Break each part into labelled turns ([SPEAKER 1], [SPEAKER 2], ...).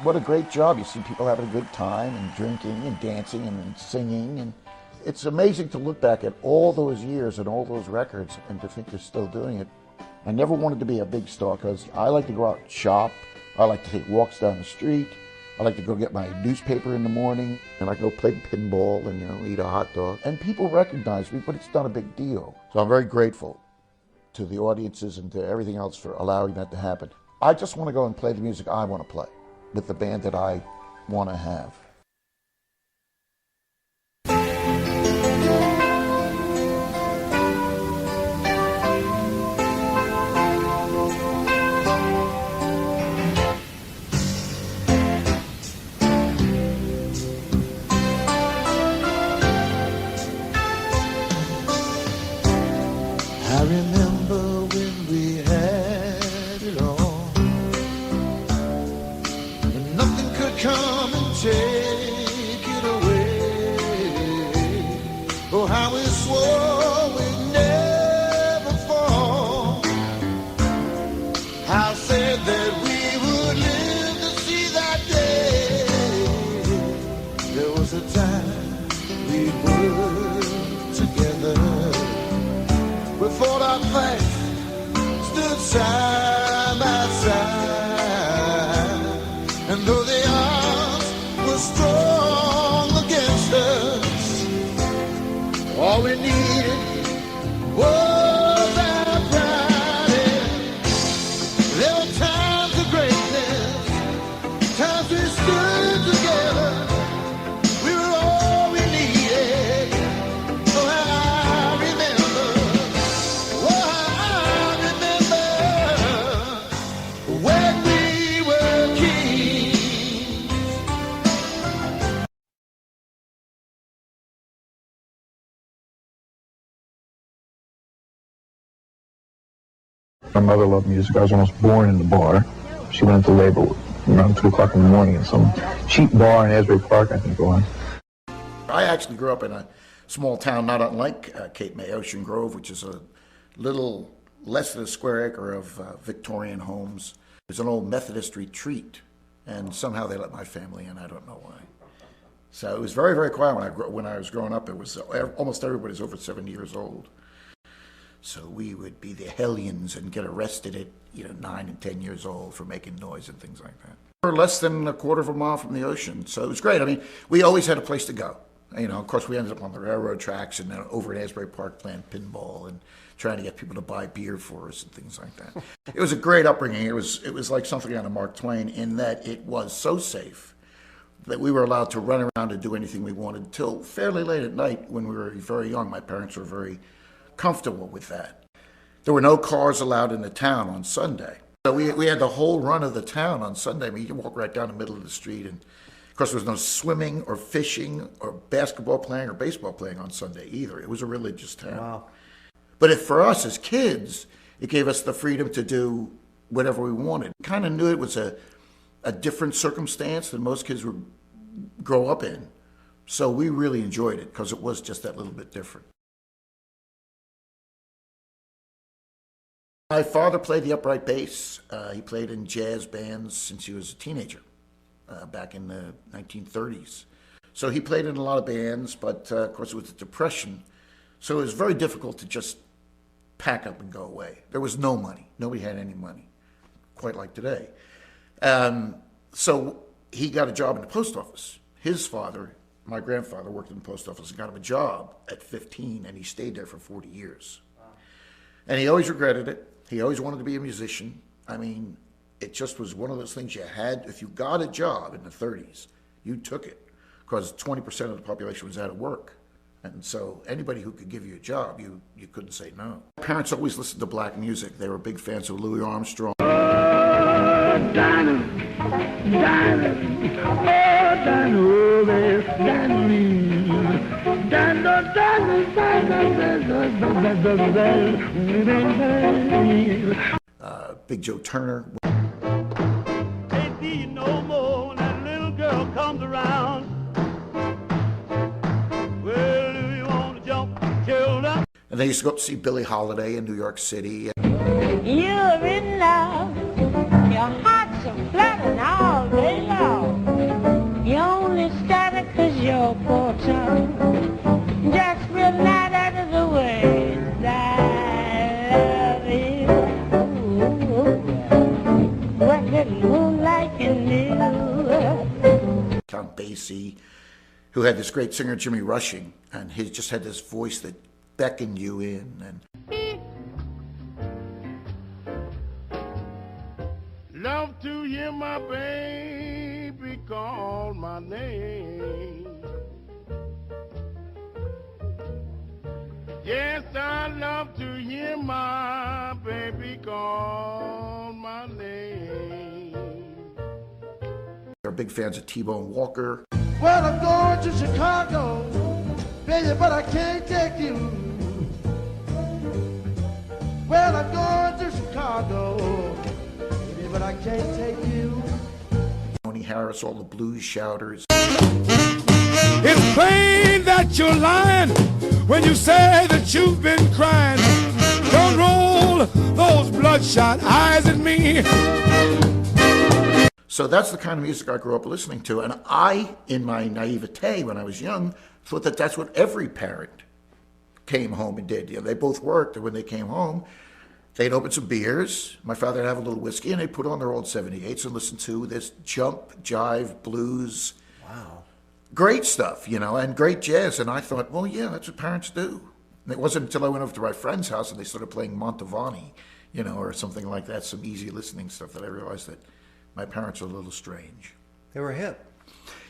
[SPEAKER 1] What a great job. You see people having a good time and drinking and dancing and singing. And it's amazing to look back at all those years and all those records and to think they're still doing it. I never wanted to be a big star because I like to go out and shop. I like to take walks down the street. I like to go get my newspaper in the morning, and I go play pinball and, eat a hot dog. And people recognize me, but it's not a big deal. So I'm very grateful to the audiences and to everything else for allowing that to happen. I just want to go and play the music I want to play with the band that I want to have.
[SPEAKER 2] I remember when we had it all, and nothing could come and take it away. Oh, how we swore we'd never fall. I said that we would live to see that day. There was a time we were together. We thought our faith stood side by side, and though the odds were strong against us, all we needed was our pride. There were times of greatness, times we stood together. We were all we needed. Oh, I remember. When we were kings.
[SPEAKER 3] My mother loved music. I was almost born in the bar. She went to labor around 2 o'clock in the morning in some cheap bar in Asbury Park, I think it was.
[SPEAKER 1] I actually grew up in a small town not unlike Cape May, Ocean Grove, which is a little less than a square acre of Victorian homes. There's an old Methodist retreat, and somehow they let my family in. I don't know why. So it was very, very quiet when I was growing up. It was almost everybody's over 70 years old. So we would be the hellions and get arrested at 9 and 10 years old for making noise and things like that. We're less than a quarter of a mile from the ocean, so it was great. I mean, we always had a place to go. Of course, we ended up on the railroad tracks and then over at Asbury Park playing pinball and trying to get people to buy beer for us and things like that. It was a great upbringing. It was like something out of Mark Twain in that it was so safe that we were allowed to run around and do anything we wanted till fairly late at night when we were very young. My parents were very comfortable with that. There were no cars allowed in the town on Sunday. So we had the whole run of the town on Sunday. I mean, you could walk right down the middle of the street, and of course there was no swimming or fishing or basketball playing or baseball playing on Sunday either. It was a religious town.
[SPEAKER 4] Wow.
[SPEAKER 1] But for us as kids, it gave us the freedom to do whatever we wanted. We kind of knew it was a different circumstance than most kids would grow up in. So we really enjoyed it because it was just that little bit different. My father played the upright bass. He played in jazz bands since he was a teenager, back in the 1930s. So he played in a lot of bands, but of course it was the Depression. So it was very difficult to just pack up and go away. There was no money. Nobody had any money, quite like today. So he got a job in the post office. His father, my grandfather, worked in the post office and got him a job at 15, and he stayed there for 40 years. Wow. And he always regretted it. He always wanted to be a musician. I mean, it just was one of those things you had. If you got a job in the 30s, you took it because 20% of the population was out of work. And so anybody who could give you a job, you couldn't say no. My parents always listened to black music. They were big fans of Louis Armstrong.
[SPEAKER 5] Dinah, Dinah, oh, Dinah, oh, there's Dinah, Dinah,
[SPEAKER 1] Dinah. Big Joe Turner.
[SPEAKER 5] Ain't see you no more when that little girl comes around. Well, do you want to jump, children?
[SPEAKER 1] And they used to go up to see Billie Holiday in New York City.
[SPEAKER 6] You're in love, your heart's so flat and all day long.
[SPEAKER 1] Casey, who had this great singer, Jimmy Rushing, and he just had this voice that beckoned you in. And
[SPEAKER 5] Love to hear my baby call my name. Yes, I love to hear my baby call my name.
[SPEAKER 1] they're big fans of T-Bone Walker.
[SPEAKER 2] Well, I'm going to Chicago, baby, but I can't take you. Well, I'm going to Chicago, baby, but I can't take you.
[SPEAKER 1] Tony Harris, all the blues shouters.
[SPEAKER 4] It's plain that you're lying when you say that you've been crying. Don't roll those bloodshot eyes at me.
[SPEAKER 1] So that's the kind of music I grew up listening to. And I, in my naivete when I was young, thought that that's what every parent came home and did. You know, they both worked, and when they came home, they'd open some beers. My father would have a little whiskey, and they'd put on their old 78s and listen to this jump, jive, blues.
[SPEAKER 6] Wow.
[SPEAKER 1] Great stuff, you know, and great jazz. And I thought, well, yeah, that's what parents do. And it wasn't until I went over to my friend's house and they started playing Montevani, you know, or something like that, some easy listening stuff, that I realized that my parents are a little strange.
[SPEAKER 6] They were hip.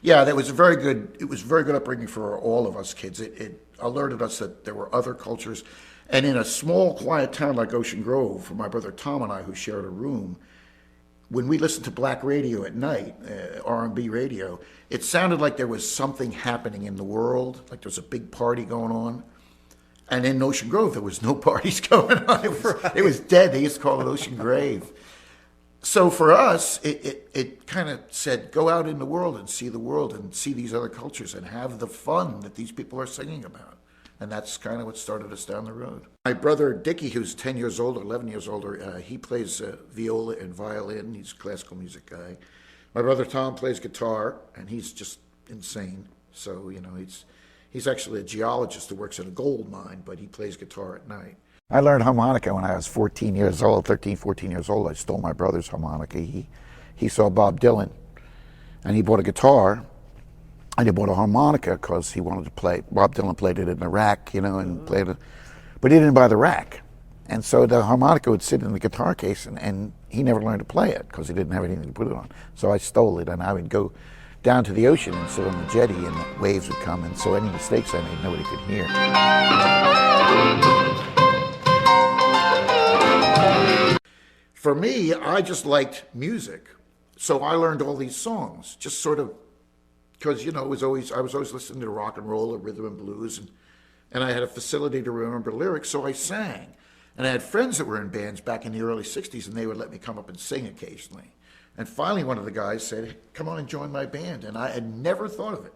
[SPEAKER 1] Yeah, it was a very good upbringing for all of us kids. It alerted us that there were other cultures. And in a small, quiet town like Ocean Grove, for my brother Tom and I, who shared a room, when we listened to black radio at night, R&B radio, it sounded like there was something happening in the world, like there was a big party going on. And in Ocean Grove, there was no parties going on. It was dead. They used to call it Ocean Grave. So for us, it kind of said, go out in the world and see these other cultures and have the fun that these people are singing about. And that's kind of what started us down the road. My brother Dickie, who's 10 years older, 11 years older, he plays viola and violin. He's a classical music guy. My brother Tom plays guitar, and he's just insane. So, you know, he's actually a geologist who works in a gold mine, but he plays guitar at night. I learned harmonica when I was 13 years old, 13, 14 years old. I stole my brother's harmonica. He saw Bob Dylan, and he bought a guitar, and he bought a harmonica because he wanted to play. Bob Dylan played it in the rack, you know, and played it, but he didn't buy the rack. And so the harmonica would sit in the guitar case, and he never learned to play it because he didn't have anything to put it on. So I stole it, and I would go down to the ocean and sit on the jetty, and the waves would come, and so any mistakes I made, nobody could hear. For me, I just liked music, so I learned all these songs, just sort of, because, you know, I was always listening to rock and roll or rhythm and blues, and I had a facility to remember lyrics, so I sang. And I had friends that were in bands back in the early 60s, and they would let me come up and sing occasionally. And finally, one of the guys said, hey, come on and join my band. And I had never thought of it.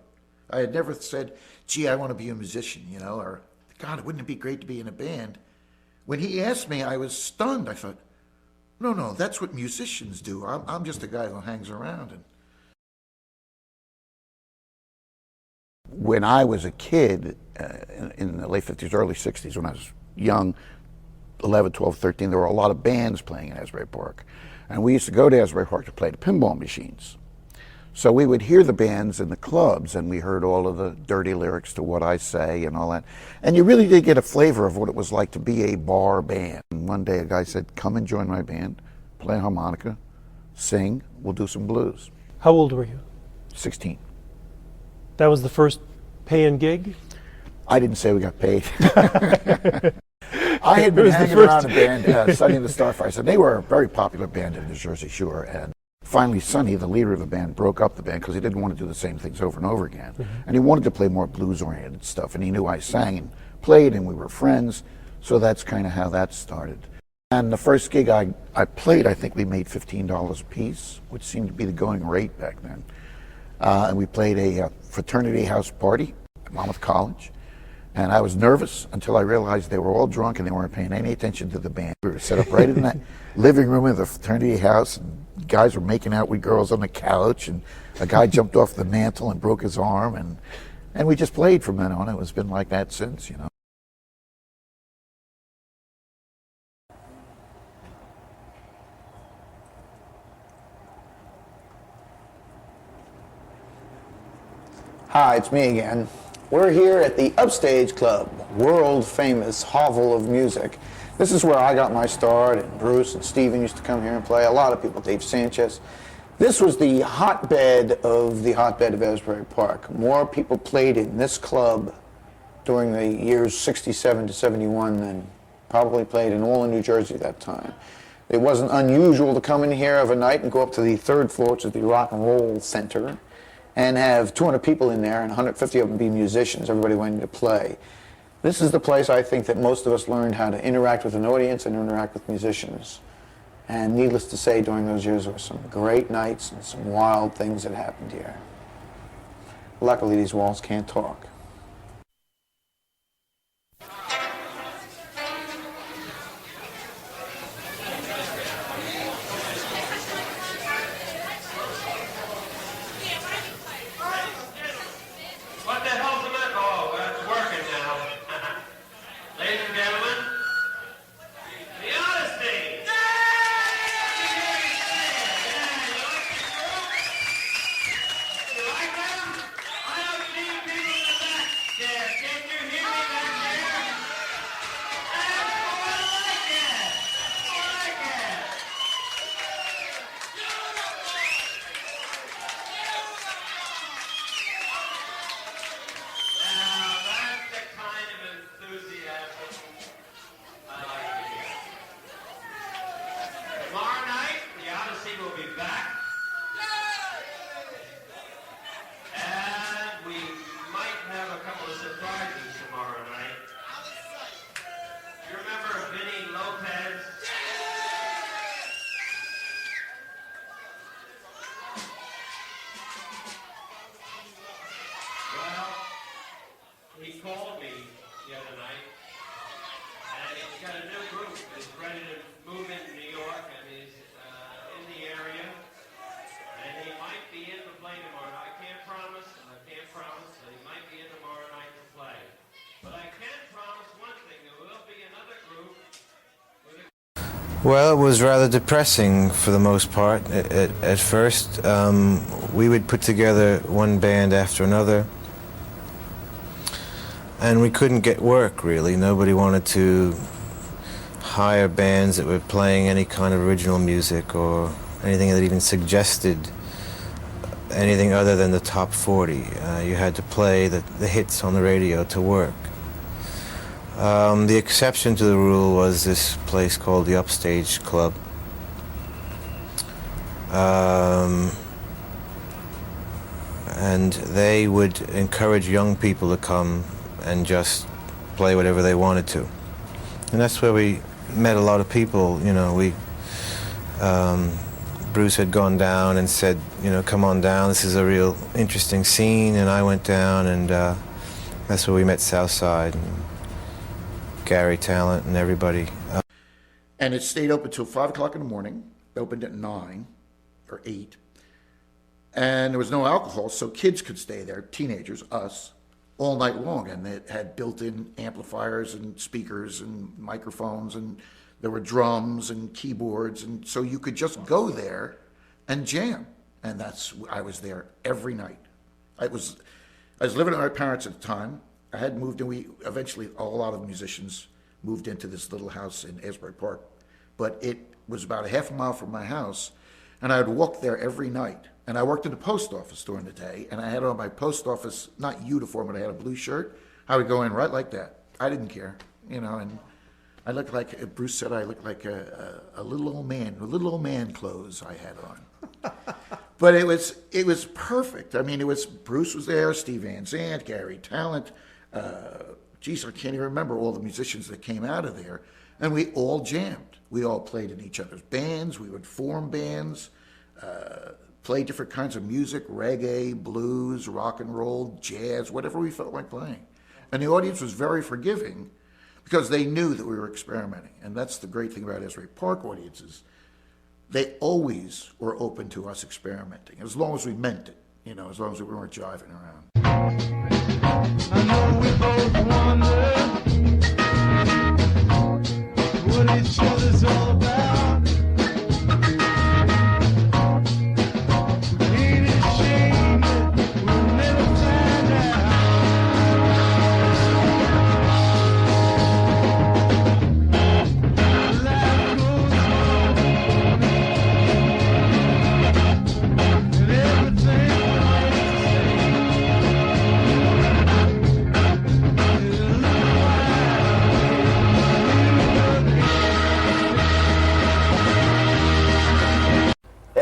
[SPEAKER 1] I had never said, gee, I want to be a musician, you know, or, God, wouldn't it be great to be in a band? When he asked me, I was stunned. I thought, no, that's what musicians do. I'm just a guy who hangs around. And when I was a kid, in the late 50s, early 60s, when I was young, 11, 12, 13, there were a lot of bands playing in Asbury Park. And we used to go to Asbury Park to play the pinball machines. So we would hear the bands in the clubs, and we heard all of the dirty lyrics to What I Say and all that. And you really did get a flavor of what it was like to be a bar band. And one day a guy said, come and join my band, play harmonica, sing, we'll do some blues.
[SPEAKER 7] How old were you?
[SPEAKER 1] 16.
[SPEAKER 7] That was the first paying gig?
[SPEAKER 1] I didn't say we got paid. I had been hanging around a band, Sonny and the Starfires, and they were a very popular band in the Jersey Shore. And finally, Sonny, the leader of the band, broke up the band because he didn't want to do the same things over and over again. Mm-hmm. And he wanted to play more blues-oriented stuff, and he knew I sang and played, and we were friends, so that's kind of how that started. And the first gig I played, I think we made $15 a piece, which seemed to be the going rate back then. And we played a fraternity house party at Monmouth College. And I was nervous until I realized they were all drunk and they weren't paying any attention to the band. We were set up right in that living room of the fraternity house, and guys were making out with girls on the couch, and a guy jumped off the mantle and broke his arm, and we just played from then on. It's been like that since, you know.
[SPEAKER 6] Hi, it's me again. We're here at the Upstage Club, world-famous hovel of music. This is where I got my start, and Bruce and Steven used to come here and play. A lot of people, Dave Sanchez. This was the hotbed of Asbury Park. More people played in this club during the years 67 to 71 than probably played in all of New Jersey that time. It wasn't unusual to come in here of a night and go up to the third floor, which is the Rock and Roll Center, and have 200 people in there and 150 of them be musicians, everybody wanting to play. This is the place I think that most of us learned how to interact with an audience and interact with musicians. And needless to say, during those years there were some great nights and some wild things that happened here. Luckily, these walls can't talk.
[SPEAKER 8] He called me the other night, and he's got a new group. He's ready to move into New York, and he's in the area, and he might be in to play tomorrow night. I can't promise, but he might be in tomorrow night to play. But I can promise one thing, there will be another group with a...
[SPEAKER 9] Well, it was rather depressing for the most part. At first, we would put together one band after another, and we couldn't get work, really. Nobody wanted to hire bands that were playing any kind of original music or anything that even suggested anything other than the top 40. You had to play the hits on the radio to work. The exception to the rule was this place called the Upstage Club. And they would encourage young people to come and just play whatever they wanted to. And that's where we met a lot of people. You know, Bruce had gone down and said, you know, come on down, this is a real interesting scene, and I went down, and that's where we met Southside and Gary Talent and everybody.
[SPEAKER 1] And it stayed open until 5 o'clock in the morning. It opened at 9 or 8. And there was no alcohol, so kids could stay there, teenagers, us, all night long. And it had built-in amplifiers and speakers and microphones, and there were drums and keyboards, and so you could just go there and jam. And I was there every night. I was living with my parents at the time. I had moved, and eventually a lot of musicians moved into this little house in Asbury Park. But it was about a half a mile from my house, and I would walk there every night. And I worked in the post office during the day, and I had on my post office, not uniform, but I had a blue shirt. I would go in right like that. I didn't care, you know, and I looked like, Bruce said I looked like a little old man, little old man clothes I had on. But it was perfect. I mean, Bruce was there, Steve Van Zandt, Gary Talent, geez, I can't even remember all the musicians that came out of there. And we all jammed. We all played in each other's bands. We would form bands, play different kinds of music, reggae, blues, rock and roll, jazz, whatever we felt like playing. And the audience was very forgiving because they knew that we were experimenting. And that's the great thing about Asbury Park audiences. They always were open to us experimenting, as long as we meant it, you know, as long as we weren't jiving around.
[SPEAKER 2] I know we both wonder what each other's all about. Ain't it a shame that we'll never find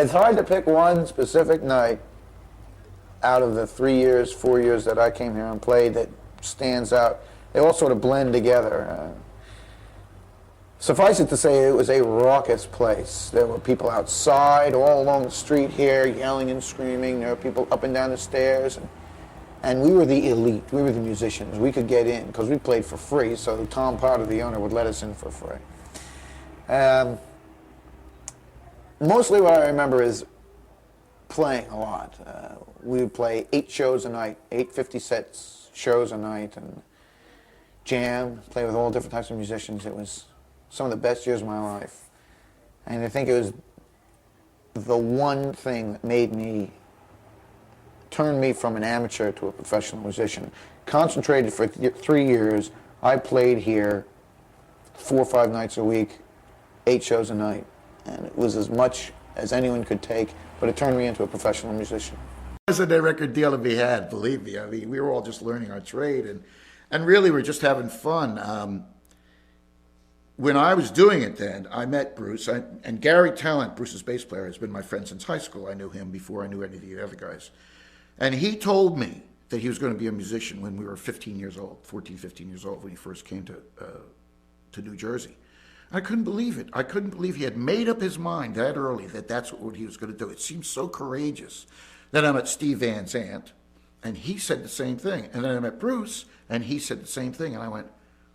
[SPEAKER 6] It's hard to pick one specific night out of the 3 years, 4 years that I came here and played that stands out. They all sort of blend together. Suffice it to say, it was a raucous place. There were people outside, all along the street here, yelling and screaming. There were people up and down the stairs. And we were the elite. We were the musicians. We could get in because we played for free, so Tom Potter, the owner, would let us in for free. Mostly what I remember is playing a lot. We would play 8 shows a night, 8 50-set shows a night, and jam, play with all different types of musicians. It was some of the best years of my life. And I think it was the one thing that made me, turned me from an amateur to a professional musician. Concentrated for 3 years. I played here 4 or 5 nights a week, 8 shows a night. And it was as much as anyone could take, but it turned me into a professional musician.
[SPEAKER 1] It wasn't a record deal to be had, believe me. I mean, we were all just learning our trade, and really we're just having fun. When I was doing it then, I met Bruce, and Gary Talent, Bruce's bass player, has been my friend since high school. I knew him before I knew any of the other guys. And he told me that he was going to be a musician when we were 15 years old, 14, 15 years old, when he first came to New Jersey. I couldn't believe it. I couldn't believe he had made up his mind that early that that's what he was going to do. It seemed so courageous. Then I met Steve Van Zandt, and he said the same thing. And then I met Bruce, and he said the same thing. And I went,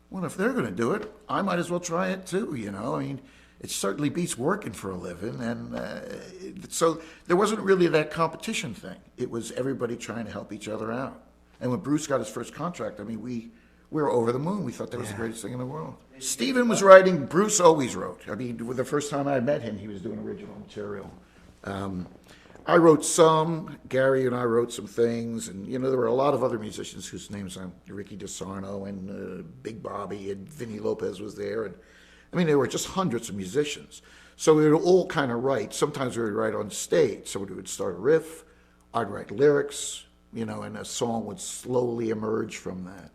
[SPEAKER 1] well, if they're going to do it, I might as well try it too, you know. I mean, it certainly beats working for a living. And so there wasn't really that competition thing. It was everybody trying to help each other out. And when Bruce got his first contract, I mean, we were over the moon. We thought that was the greatest thing in the world. Stephen was writing. Bruce always wrote. I mean, the first time I met him, he was doing original material. I wrote some. Gary and I wrote some things. And, you know, there were a lot of other musicians whose names I'm Ricky DeSarno and Big Bobby and Vinny Lopez was there. And I mean, there were just hundreds of musicians. So we would all kind of write. Sometimes we would write on stage. Somebody would start a riff. I'd write lyrics, you know, and a song would slowly emerge from that.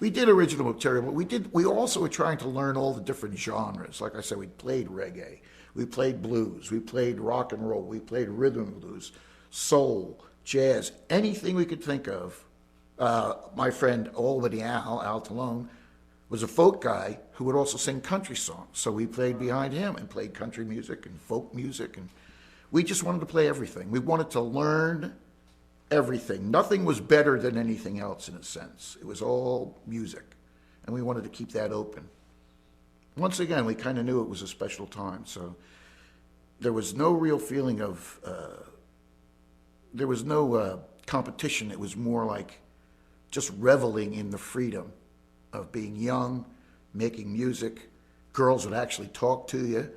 [SPEAKER 1] We did original material, but we also were trying to learn all the different genres. Like I said, we played reggae, we played blues, we played rock and roll, we played rhythm and blues, soul, jazz, anything we could think of. My friend Albany Al Talone, was a folk guy who would also sing country songs. So we played behind him and played country music and folk music. And we just wanted to play everything. We wanted to learn everything. Nothing was better than anything else in a sense. It was all music. And we wanted to keep that open. Once again, we kind of knew it was a special time. So there was no real feeling of, there was no competition. It was more like just reveling in the freedom of being young, making music. Girls would actually talk to you,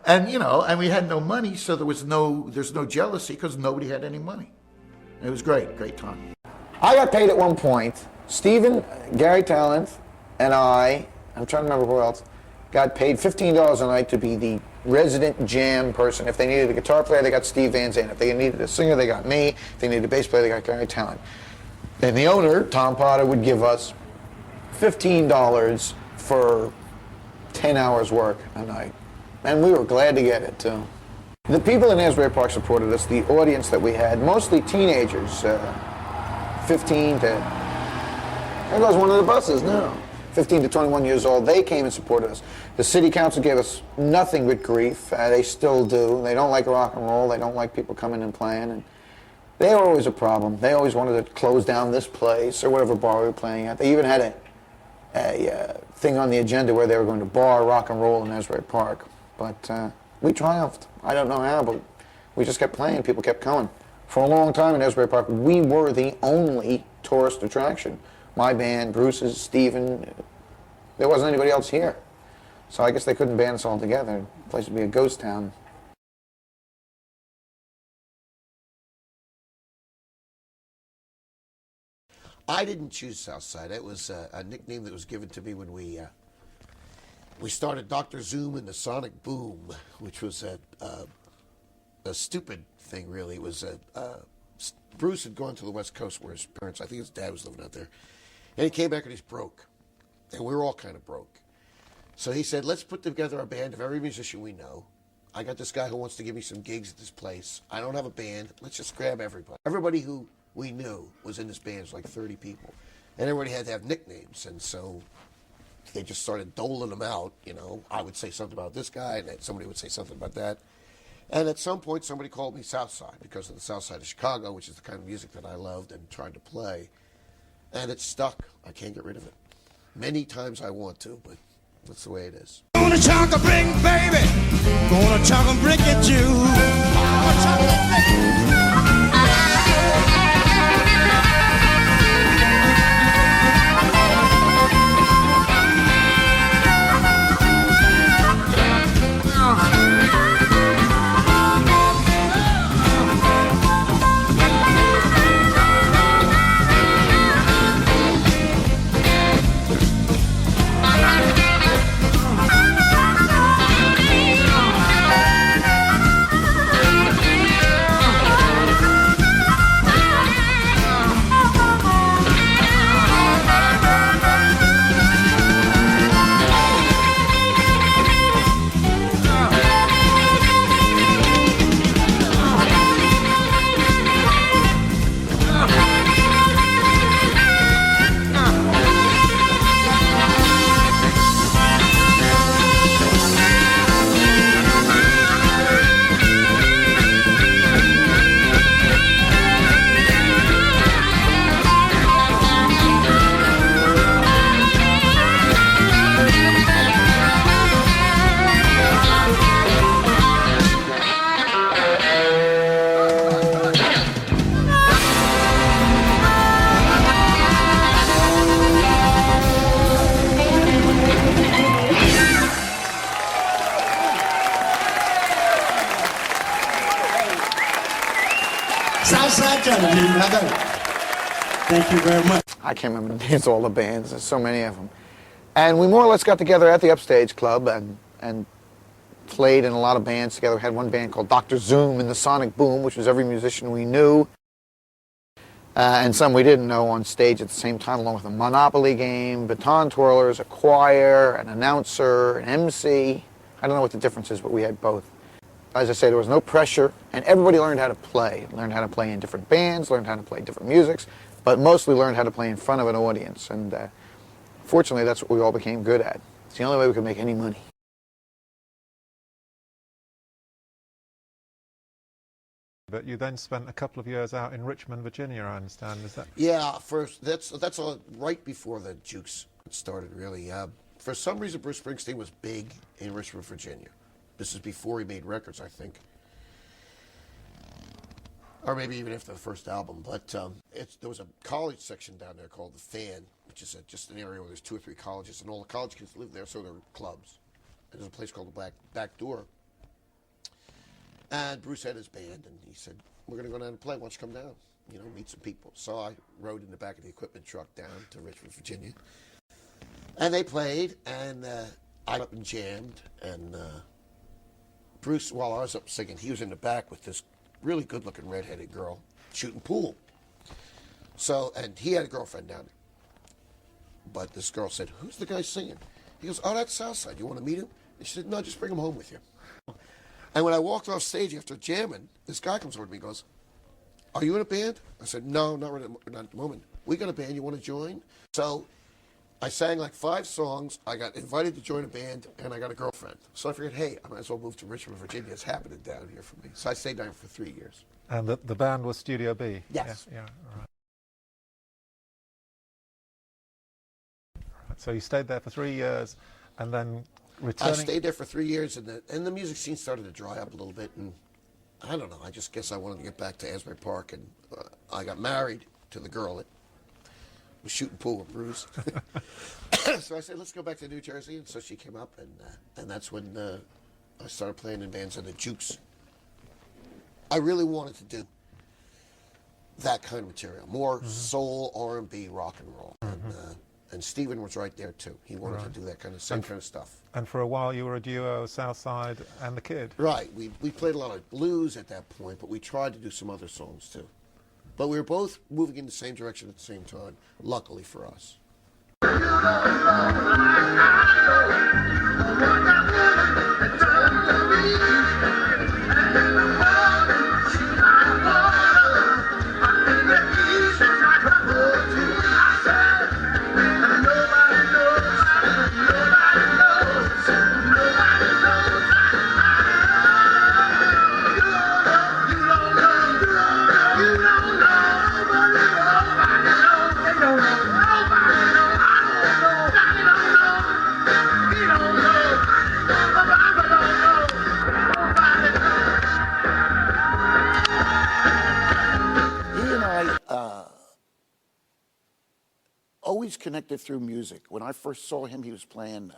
[SPEAKER 1] and and we had no money, so there's no jealousy because nobody had any money. It was great time.
[SPEAKER 6] I got paid at one point. Stephen, Gary Talent, and I'm trying to remember who else, got paid $15 a night to be the resident jam person. If they needed a guitar player, they got Steve Van Zandt. If they needed a singer, they got me. If they needed a bass player, they got Gary Talent. And the owner, Tom Potter, would give us $15 for 10 hours work a night. And we were glad to get it, too. The people in Asbury Park supported us. The audience that we had, mostly teenagers, 15 to, there goes one of the buses now, 15 to 21 years old. They came and supported us. The city council gave us nothing but grief. They still do. They don't like rock and roll. They don't like people coming and playing. And they were always a problem. They always wanted to close down this place or whatever bar we were playing at. They even had a thing on the agenda where they were going to bar rock and roll in Asbury Park. But we triumphed. I don't know how, but we just kept playing. People kept coming. For a long time in Asbury Park, we were the only tourist attraction. My band, Bruce's, Stephen, there wasn't anybody else here. So I guess they couldn't band us all together. The place would be a ghost town.
[SPEAKER 10] I didn't choose Southside. It was a nickname that was given to me when we started Dr. Zoom and the Sonic Boom, which was a stupid thing, really. It was Bruce had gone to the West Coast where his parents, I think his dad was living out there, and he came back and he's broke, and we were all kind of broke. So he said, let's put together a band of every musician we know. I got this guy who wants to give me some gigs at this place. I don't have a band. Let's just grab everybody. Everybody who we knew was in this band. It was like 30 people. And everybody had to have nicknames. And so they just started doling them out. You know, I would say something about this guy, and then somebody would say something about that. And at some point, somebody called me Southside because of the South Side of Chicago, which is the kind of music that I loved and tried to play. And it's stuck. I can't get rid of it. Many times I want to, but that's the way it is.
[SPEAKER 2] Gonna chock a brick, baby. Gonna chock a brick at you. Gonna chock a brick.
[SPEAKER 11] Southside television, brother. Thank you very much.
[SPEAKER 6] I can't remember the names of all the bands. There's so many of them. And we more or less got together at the Upstage Club and played in a lot of bands together. We had one band called Dr. Zoom and the Sonic Boom, which was every musician we knew. And some we didn't know on stage at the same time, along with a Monopoly game, baton twirlers, a choir, an announcer, an MC. I don't know what the difference is, but we had both. As I say, there was no pressure, and everybody learned how to play. Learned how to play in different bands, learned how to play different musics, but mostly learned how to play in front of an audience. And fortunately, that's what we all became good at. It's the only way we could make any money.
[SPEAKER 12] But you then spent a couple of years out in Richmond, Virginia, I understand. Is that?
[SPEAKER 10] Yeah, first that's right before the Jukes started, really. For some reason, Bruce Springsteen was big in Richmond, Virginia. This is before he made records, I think, or maybe even after the first album. But there was a college section down there called the Fan, which is just an area where there's 2 or 3 colleges, and all the college kids live there, so there were clubs. And there's a place called the Back Door. And Bruce had his band, and he said, "We're going to go down and play. Why don't you come down? You know, meet some people." So I rode in the back of the equipment truck down to Richmond, Virginia, and they played, and I up and jammed, and Bruce, while I was up singing, he was in the back with this really good-looking redheaded girl shooting pool. So, and he had a girlfriend down there. But this girl said, "Who's the guy singing?" He goes, "Oh, that's Southside. You want to meet him?" And she said, "No, just bring him home with you." And when I walked off stage after jamming, this guy comes over to me and goes, "Are you in a band?" I said, "No, not at the moment." "We got a band. You want to join?" So I sang like 5 songs. I got invited to join a band, and I got a girlfriend. So I figured, hey, I might as well move to Richmond, Virginia. It's happening down here for me. So I stayed down for 3 years.
[SPEAKER 12] And the band was Studio B?
[SPEAKER 10] Yes.
[SPEAKER 12] Yeah, all right. So you stayed there for 3 years, and then returning...
[SPEAKER 10] I stayed there for 3 years, and the music scene started to dry up a little bit, and I don't know, I just guess I wanted to get back to Asbury Park, and I got married to the girl that was shooting pool with Bruce. So I said, let's go back to New Jersey, and so she came up, and that's when I started playing in bands in the Jukes. I really wanted to do that kind of material, more soul, R&B, rock and roll. And Stephen was right there too. He wanted to do that kind of same kind of stuff.
[SPEAKER 12] And for a while you were a duo, Southside and the Kid.
[SPEAKER 10] Right. We played a lot of blues at that point, but we tried to do some other songs too. But we were both moving in the same direction at the same time, luckily for us.
[SPEAKER 1] always connected through music. When I first saw him, he was playing,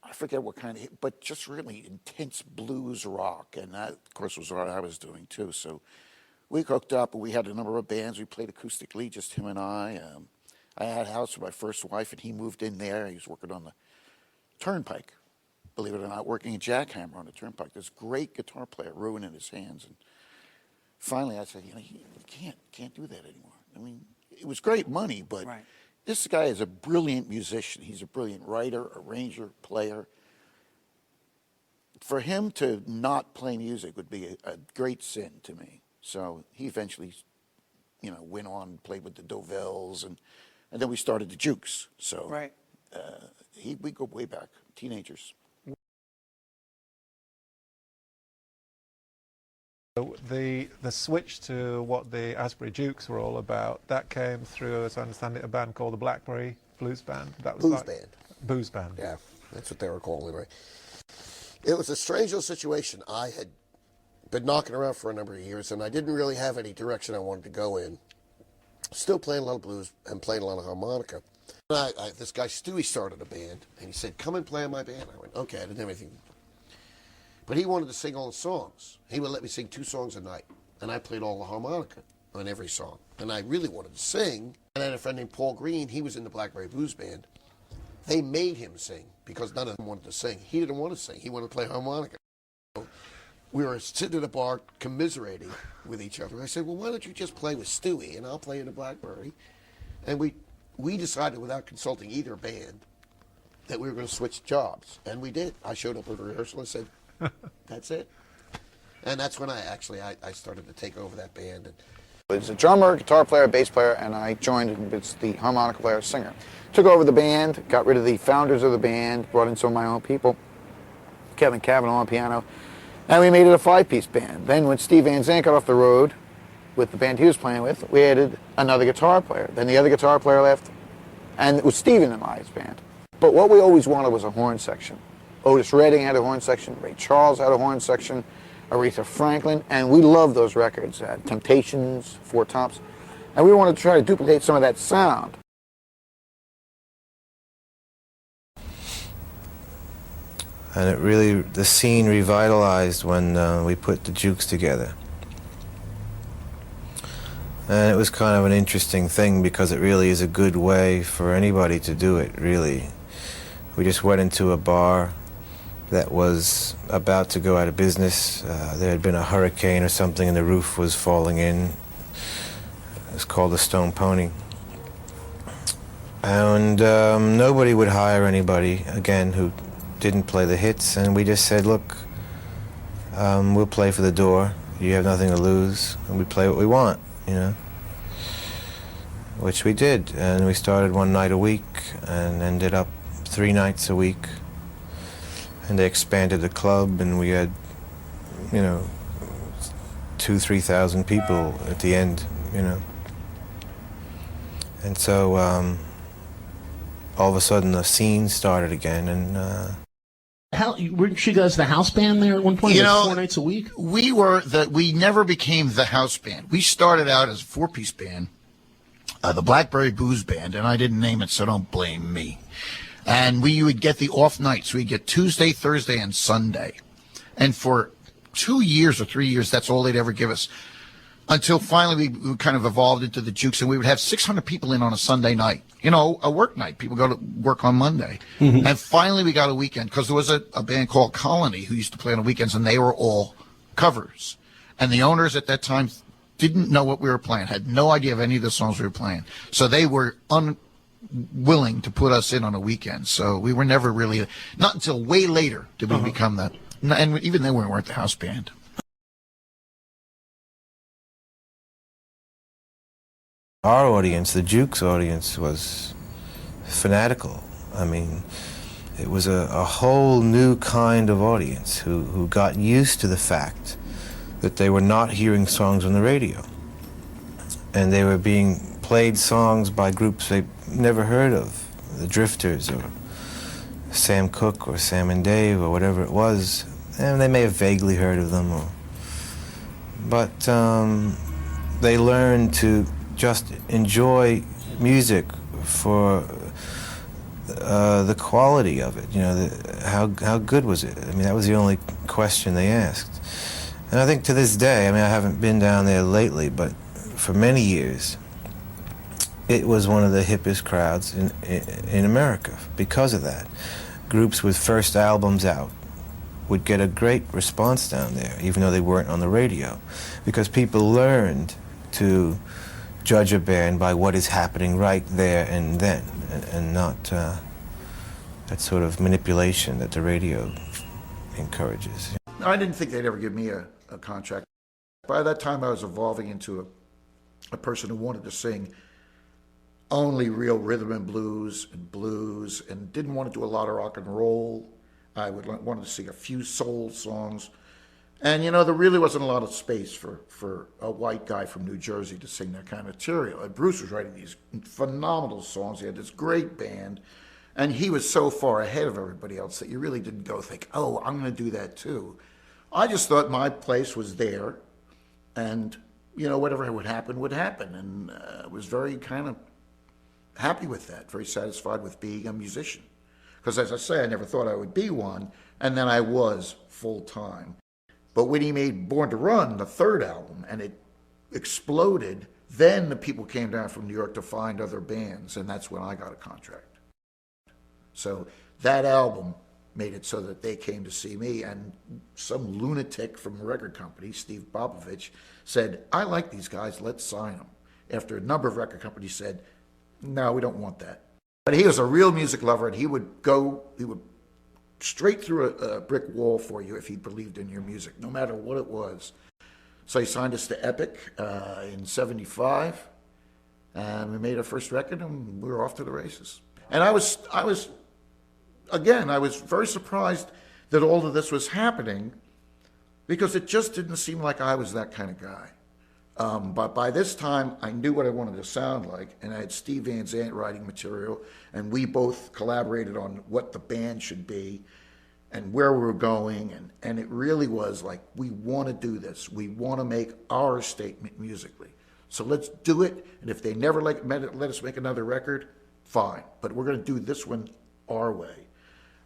[SPEAKER 1] I forget what kind of, but just really intense blues rock. And that, of course, was what I was doing too. So we hooked up, and we had a number of bands. We played acoustically, just him and I. I had a house with my first wife, and he moved in there. He was working on the Turnpike, believe it or not, working a jackhammer on the Turnpike. This great guitar player ruining his hands. And finally, I said, you can't do that anymore. I mean, it was great money, but this guy is a brilliant musician. He's a brilliant writer, arranger, player. For him to not play music would be a great sin to me. So he eventually, went on and played with the Dovells, and then we started the Jukes. So we go way back, teenagers.
[SPEAKER 12] The switch to what the Asbury Jukes were all about, that came through, as I understand it, a band called the Blackberry Blues Band. That was Booze Band.
[SPEAKER 10] Yeah, that's what they were calling it, right? It was a strange little situation. I had been knocking around for a number of years, and I didn't really have any direction I wanted to go in. Still playing a lot of blues and playing a lot of harmonica. This guy, Stewie, started a band, and he said, come and play in my band. I went, okay, I didn't have anything. But he wanted to sing all the songs. He would let me sing 2 songs a night, and I played all the harmonica on every song. And I really wanted to sing. And I had a friend named Paul Green. He was in the Blackberry Blues Band. They made him sing because none of them wanted to sing. He didn't want to sing. He wanted to play harmonica. So we were sitting at a bar commiserating with each other. I said, well, why don't you just play with Stewie, and I'll play in the Blackberry. And we decided, without consulting either band, that we were going to switch jobs. And we did. I showed up at a rehearsal and said, that's it. And that's when I started to take over that band.
[SPEAKER 6] It was a drummer, guitar player, bass player, and I joined as the harmonica player, singer. Took over the band, got rid of the founders of the band, brought in some of my own people, Kevin Cavanaugh on piano, and we made it a 5-piece band. Then when Steve Van Zandt got off the road with the band he was playing with, we added another guitar player. Then the other guitar player left, and it was Steven and I's band. But what we always wanted was a horn section. Otis Redding had a horn section, Ray Charles had a horn section, Aretha Franklin, and we loved those records, Temptations, Four Tops, and we wanted to try to duplicate some of that sound.
[SPEAKER 9] And it really, the scene revitalized when we put the Jukes together. And it was kind of an interesting thing because it really is a good way for anybody to do it, really. We just went into a bar that was about to go out of business. There had been a hurricane or something and the roof was falling in. It was called the Stone Pony. And nobody would hire anybody, again, who didn't play the hits. And we just said, look, we'll play for the door. You have nothing to lose. And we play what we want, which we did. And we started one night a week and ended up 3 nights a week. And they expanded the club, and we had, 2,000-3,000 people at the end, And so all of a sudden the scene started again, and
[SPEAKER 13] weren't you guys the house band there at one point? 4 nights a week?
[SPEAKER 1] We never became the house band. We started out as a 4-piece band, the Blackberry Blues Band, and I didn't name it, so don't blame me. And we would get the off nights. We'd get Tuesday, Thursday, and Sunday. And for 2 years or 3 years, that's all they'd ever give us. Until finally we kind of evolved into the Jukes, and we would have 600 people in on a Sunday night. A work night. People go to work on Monday. Mm-hmm. And finally we got a weekend, because there was a band called Colony who used to play on the weekends, and they were all covers. And the owners at that time didn't know what we were playing, had no idea of any of the songs we were playing. So they were willing to put us in on a weekend. So we were never really, not until way later did we become that. And even then we weren't the house band.
[SPEAKER 9] Our audience, the Jukes audience, was fanatical. I mean, it was a whole new kind of audience who got used to the fact that they were not hearing songs on the radio. And they were being played songs by groups they never heard of, the Drifters or Sam Cooke or Sam and Dave or whatever it was, and they may have vaguely heard of them, but they learned to just enjoy music the quality of it. You know, how good was it? I mean, that was the only question they asked. And I think to this day, I mean, I haven't been down there lately, but for many years, it was one of the hippest crowds in America because of that. Groups with first albums out would get a great response down there, even though they weren't on the radio, because people learned to judge a band by what is happening right there and then, and not that sort of manipulation that the radio encourages.
[SPEAKER 1] I didn't think they'd ever give me a contract. By that time, I was evolving into a person who wanted to sing only real rhythm and blues, and didn't want to do a lot of rock and roll. I wanted to sing a few soul songs. And, you know, there really wasn't a lot of space for a white guy from New Jersey to sing that kind of material. And Bruce was writing these phenomenal songs. He had this great band. And he was so far ahead of everybody else that you really didn't go think, oh, I'm going to do that too. I just thought my place was there. And, you know, whatever would happen, would happen. And I was very kind of happy with that, very satisfied with being a musician. Because as I say, I never thought I would be one, and then I was full-time. But when he made Born to Run, the third album, and it exploded, then the people came down from New York to find other bands, and that's when I got a contract. So that album made it so that they came to see me, and some lunatic from a record company, Steve Popovich, said, I like these guys, let's sign them. After a number of record companies said, no, we don't want that. But he was a real music lover, and he would straight through a brick wall for you if he believed in your music, no matter what it was. So he signed us to Epic in '75, and we made our first record, and we were off to the races. And I was very surprised that all of this was happening, because it just didn't seem like I was that kind of guy. But by this time, I knew what I wanted to sound like, and I had Steve Van Zandt writing material, and we both collaborated on what the band should be and where we were going, and it really was like, we want to do this. We want to make our statement musically. So let's do it, and if they never let us make another record, fine. But we're going to do this one our way.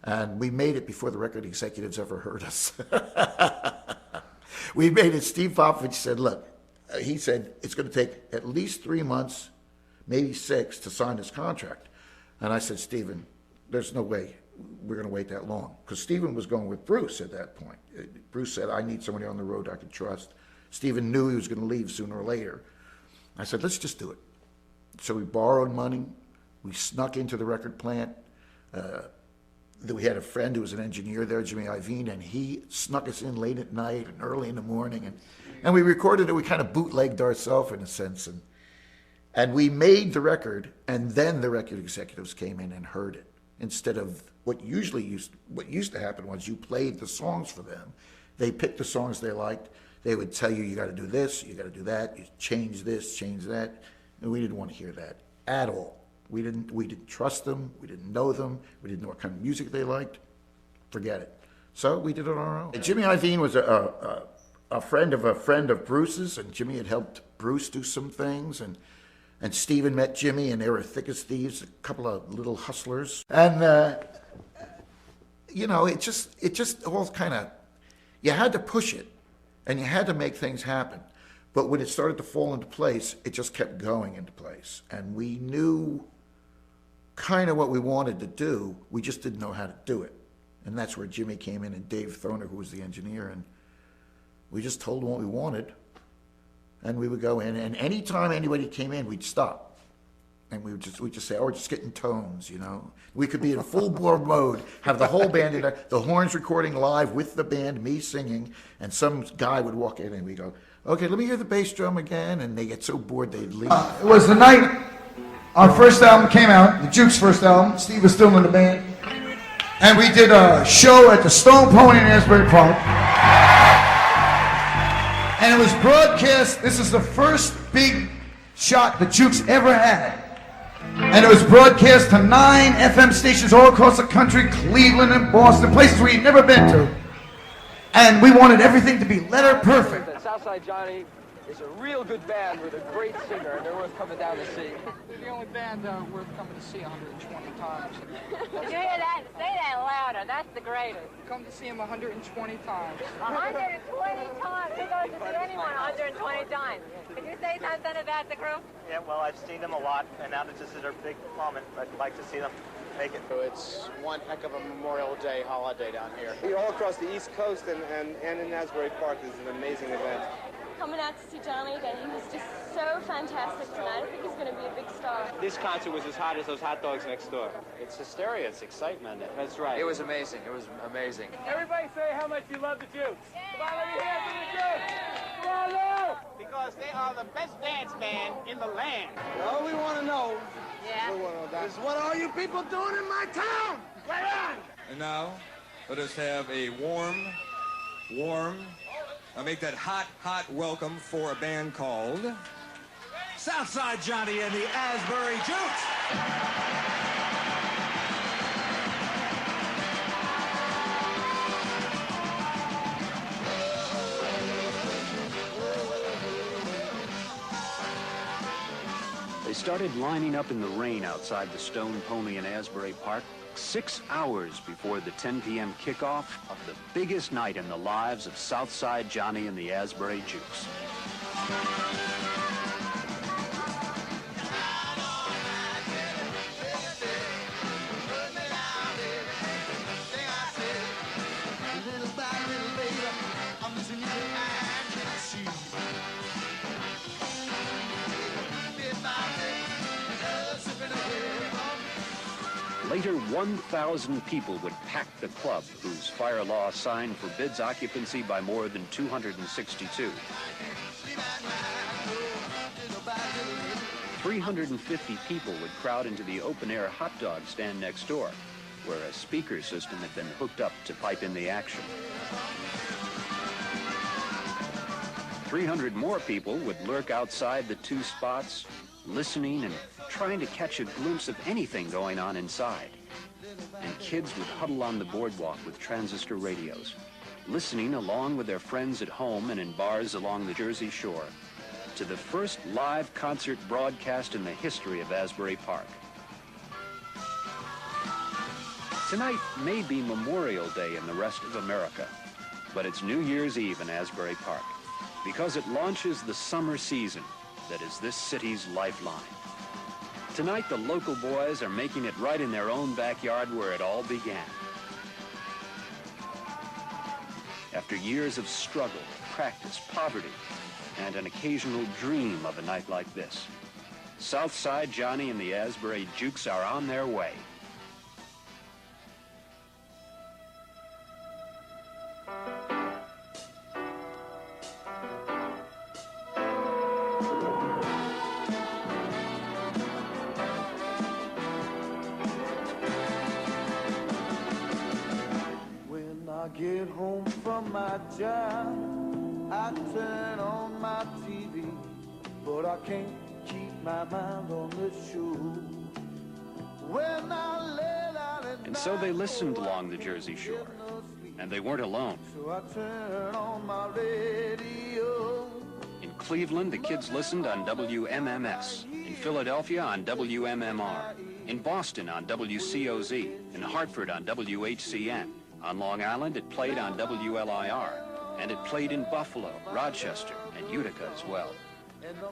[SPEAKER 1] And we made it before the record executives ever heard us. We made it. Steve Popovich said, look, he said, it's going to take at least 3 months, maybe 6, to sign this contract. And I said, Stephen, there's no way we're going to wait that long. Because Stephen was going with Bruce at that point. Bruce said, I need somebody on the road I can trust. Stephen knew he was going to leave sooner or later. I said, let's just do it. So we borrowed money. We snuck into the record plant. We had a friend who was an engineer there, Jimmy Iovine, and he snuck us in late at night and early in the morning. And we recorded it. We kind of bootlegged ourselves in a sense. And we made the record, and then the record executives came in and heard it. Instead of what used to happen was you played the songs for them. They picked the songs they liked. They would tell you, you got to do this, you got to do that, you change this, change that. And we didn't want to hear that at all. We didn't trust them. We didn't know them. We didn't know what kind of music they liked. Forget it. So we did it on our own. Jimmy Iovine was a friend of Bruce's, and Jimmy had helped Bruce do some things, and Stephen met Jimmy, and they were thick as thieves, a couple of little hustlers. And, you know, it just all kind of, you had to push it, and you had to make things happen. But when it started to fall into place, it just kept going into place. And we knew kind of what we wanted to do, we just didn't know how to do it. And that's where Jimmy came in, and Dave Throner, who was the engineer, and we just told them what we wanted, and we would go in, and anytime anybody came in, we'd stop. And we'd just say, oh, we're just getting tones, you know. We could be in full bore mode, have the whole band in there, the horns recording live with the band, me singing, and some guy would walk in and we go, okay, let me hear the bass drum again, and they get so bored they'd leave.
[SPEAKER 2] It was the night our first album came out, the Jukes' first album. Steve was still in the band. And we did a show at the Stone Pony in Asbury Park. And it was broadcast. This is the first big shot the Jukes ever had. And it was broadcast to 9 FM stations all across the country, Cleveland and Boston, places we'd never been to. And we wanted everything to be letter perfect.
[SPEAKER 14] Southside Johnny is a real good band with a great singer, and they're worth coming down to see.
[SPEAKER 15] They're the only band worth coming to see 120 times.
[SPEAKER 16] Did you hear that? Say that louder. That's the greatest.
[SPEAKER 15] Come to see them 120 times.
[SPEAKER 16] 120 times? Who goes to see anyone 120 times? Can you say something about the group?
[SPEAKER 17] Yeah, well, I've seen them a lot, and now that this is their big moment, I'd like to see them make it.
[SPEAKER 14] So it's one heck of a Memorial Day holiday down here. All across the East Coast and in Asbury Park, this is an amazing event.
[SPEAKER 18] Coming out to see Johnny, that he was just so fantastic tonight. I think he's going to be a big star.
[SPEAKER 14] This concert was as hot as those hot dogs next door. It's hysteria, it's excitement. That's right. It was amazing. It was amazing.
[SPEAKER 17] Everybody say how much you love the Jukes. Come on, let me hear it from the Jukes. Come on, Lou! Because they are the best dance band in the land.
[SPEAKER 14] All we want to know
[SPEAKER 17] is what are you people doing in my town? Right on!
[SPEAKER 19] And now, let us have a warm, make that hot welcome for a band called
[SPEAKER 20] Southside Johnny and the Asbury Jukes.
[SPEAKER 21] They started lining up in the rain outside the Stone Pony in Asbury Park 6 hours before the 10 p.m. kickoff of the biggest night in the lives of Southside Johnny and the Asbury Jukes. Later, 1,000 people would pack the club, whose fire law sign forbids occupancy by more than 262. 350 people would crowd into the open-air hot dog stand next door, where a speaker system had been hooked up to pipe in the action. 300 more people would lurk outside the two spots, listening and trying to catch a glimpse of anything going on inside. And kids would huddle on the boardwalk with transistor radios, listening along with their friends at home and in bars along the Jersey Shore to the first live concert broadcast in the history of Asbury Park. Tonight may be Memorial Day in the rest of America, but it's New Year's Eve in Asbury Park because it launches the summer season that is this city's lifeline. Tonight, the local boys are making it right in their own backyard where it all began. After years of struggle, practice, poverty, and an occasional dream of a night like this, Southside Johnny and the Asbury Jukes are on their way.
[SPEAKER 22] Get home from my job, I turn on my TV, but I can't keep my mind on the show. When I lay down at
[SPEAKER 21] And so they listened along the Jersey Shore, and they weren't alone.
[SPEAKER 22] so I turn on my radio.
[SPEAKER 21] In Cleveland, the kids listened on WMMS. In Philadelphia, on WMMR. In Boston, on WCOZ. In Hartford, on WHCN. On Long Island, it played on WLIR, and it played in Buffalo, Rochester, and Utica as well.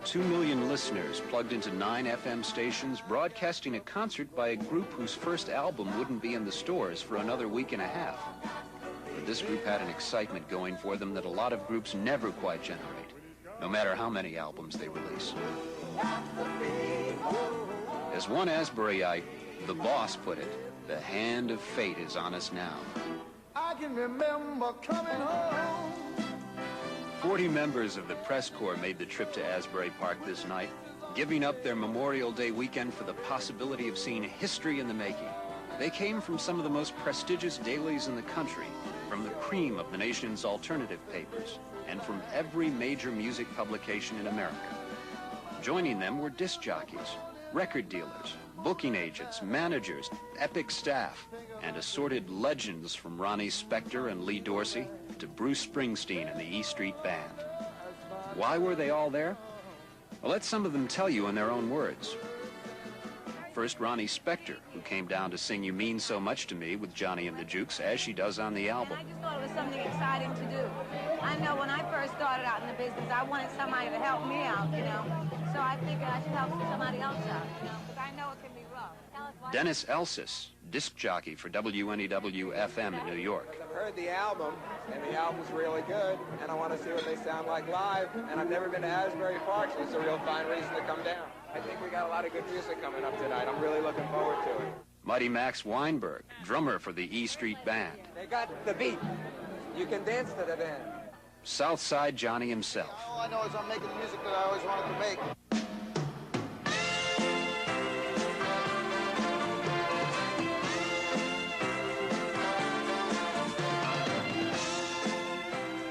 [SPEAKER 21] 2 million listeners plugged into 9 FM stations, broadcasting a concert by a group whose first album wouldn't be in the stores for another week and a half. But this group had an excitement going for them that a lot of groups never quite generate, no matter how many albums they release. As one Asburyite, the boss, put it, the hand of fate is on us now.
[SPEAKER 22] I can remember coming home.
[SPEAKER 21] 40 members of the press corps made the trip to Asbury Park this night, giving up their Memorial Day weekend for the possibility of seeing history in the making. They came from some of the most prestigious dailies in the country, from the cream of the nation's alternative papers, and from every major music publication in America. Joining them were disc jockeys, record dealers, booking agents, managers, epic staff, and assorted legends from Ronnie Spector and Lee Dorsey to Bruce Springsteen and the E Street Band. Why were they all there? Well, let some of them tell you in their own words. First, Ronnie Spector, who came down to sing You Mean So Much to Me with Johnny and the Jukes, as she does on the album.
[SPEAKER 16] I just thought it was something exciting to do. I know when I first started out in the business, I wanted somebody to help me out, you know. So I figured I should help somebody else out, you know, because I know it can be rough.
[SPEAKER 21] Dennis Elsis, disc jockey for WNEW-FM in New York.
[SPEAKER 3] I've heard the album, and the album's really good, and I want to see what they sound like live, and I've never been to Asbury Park, so it's a real fine reason to come down. I think we got a lot of good music coming up tonight. I'm really looking forward to it.
[SPEAKER 21] Mighty Max Weinberg, drummer for the E Street Band.
[SPEAKER 3] They got the beat. You can dance to the band.
[SPEAKER 21] Southside Johnny himself.
[SPEAKER 6] All I know is I'm making the music that I always wanted to make.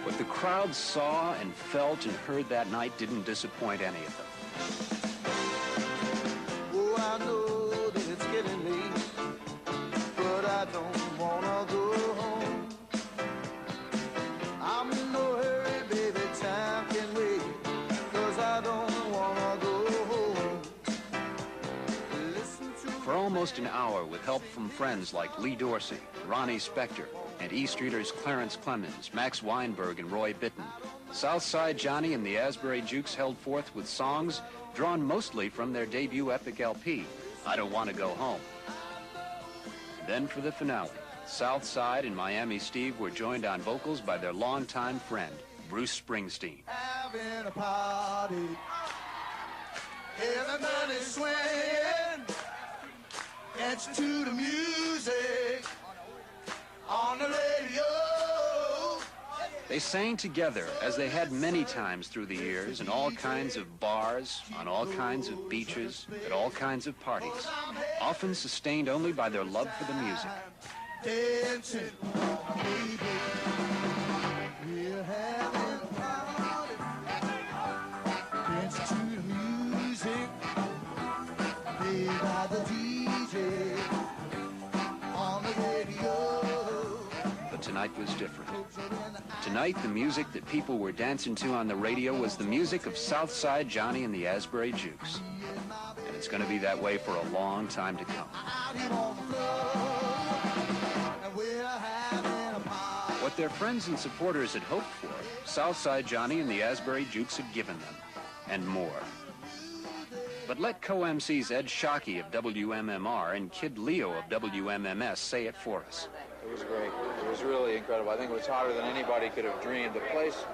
[SPEAKER 21] What the crowd saw and felt and heard that night didn't disappoint any of them.
[SPEAKER 22] Oh, I know that it's getting late, but I don't wanna go home. I'm in no hurry, baby, time can wait, 'cause I don't wanna go home.
[SPEAKER 21] For almost an hour, with help from friends like Lee Dorsey, Ronnie Spector, and E Streeters Clarence Clemens, Max Weinberg, and Roy Bittan, Southside Johnny and the Asbury Jukes held forth with songs drawn mostly from their debut epic LP, I Don't Want to Go Home. Then for the finale, Southside and Miami Steve were joined on vocals by their longtime friend, Bruce Springsteen.
[SPEAKER 22] Having a party, everybody's swaying, dance to the music on the radio.
[SPEAKER 21] They sang together, as they had many times through the years, in all kinds of bars, on all kinds of beaches, at all kinds of parties, often sustained only by their love for the music.
[SPEAKER 22] Dancing, baby, we're having a party, dance to the music, played by the DJ on the radio.
[SPEAKER 21] But tonight was different. Tonight, the music that people were dancing to on the radio was the music of Southside Johnny and the Asbury Jukes. And it's going to be that way for a long time to come. What their friends and supporters had hoped for, Southside Johnny and the Asbury Jukes had given them, and more. But let co-MCs Ed Shockey of WMMR and Kid Leo of WMMS say it for us.
[SPEAKER 5] It was great. It was really incredible. I think it was hotter than anybody could have dreamed. The place,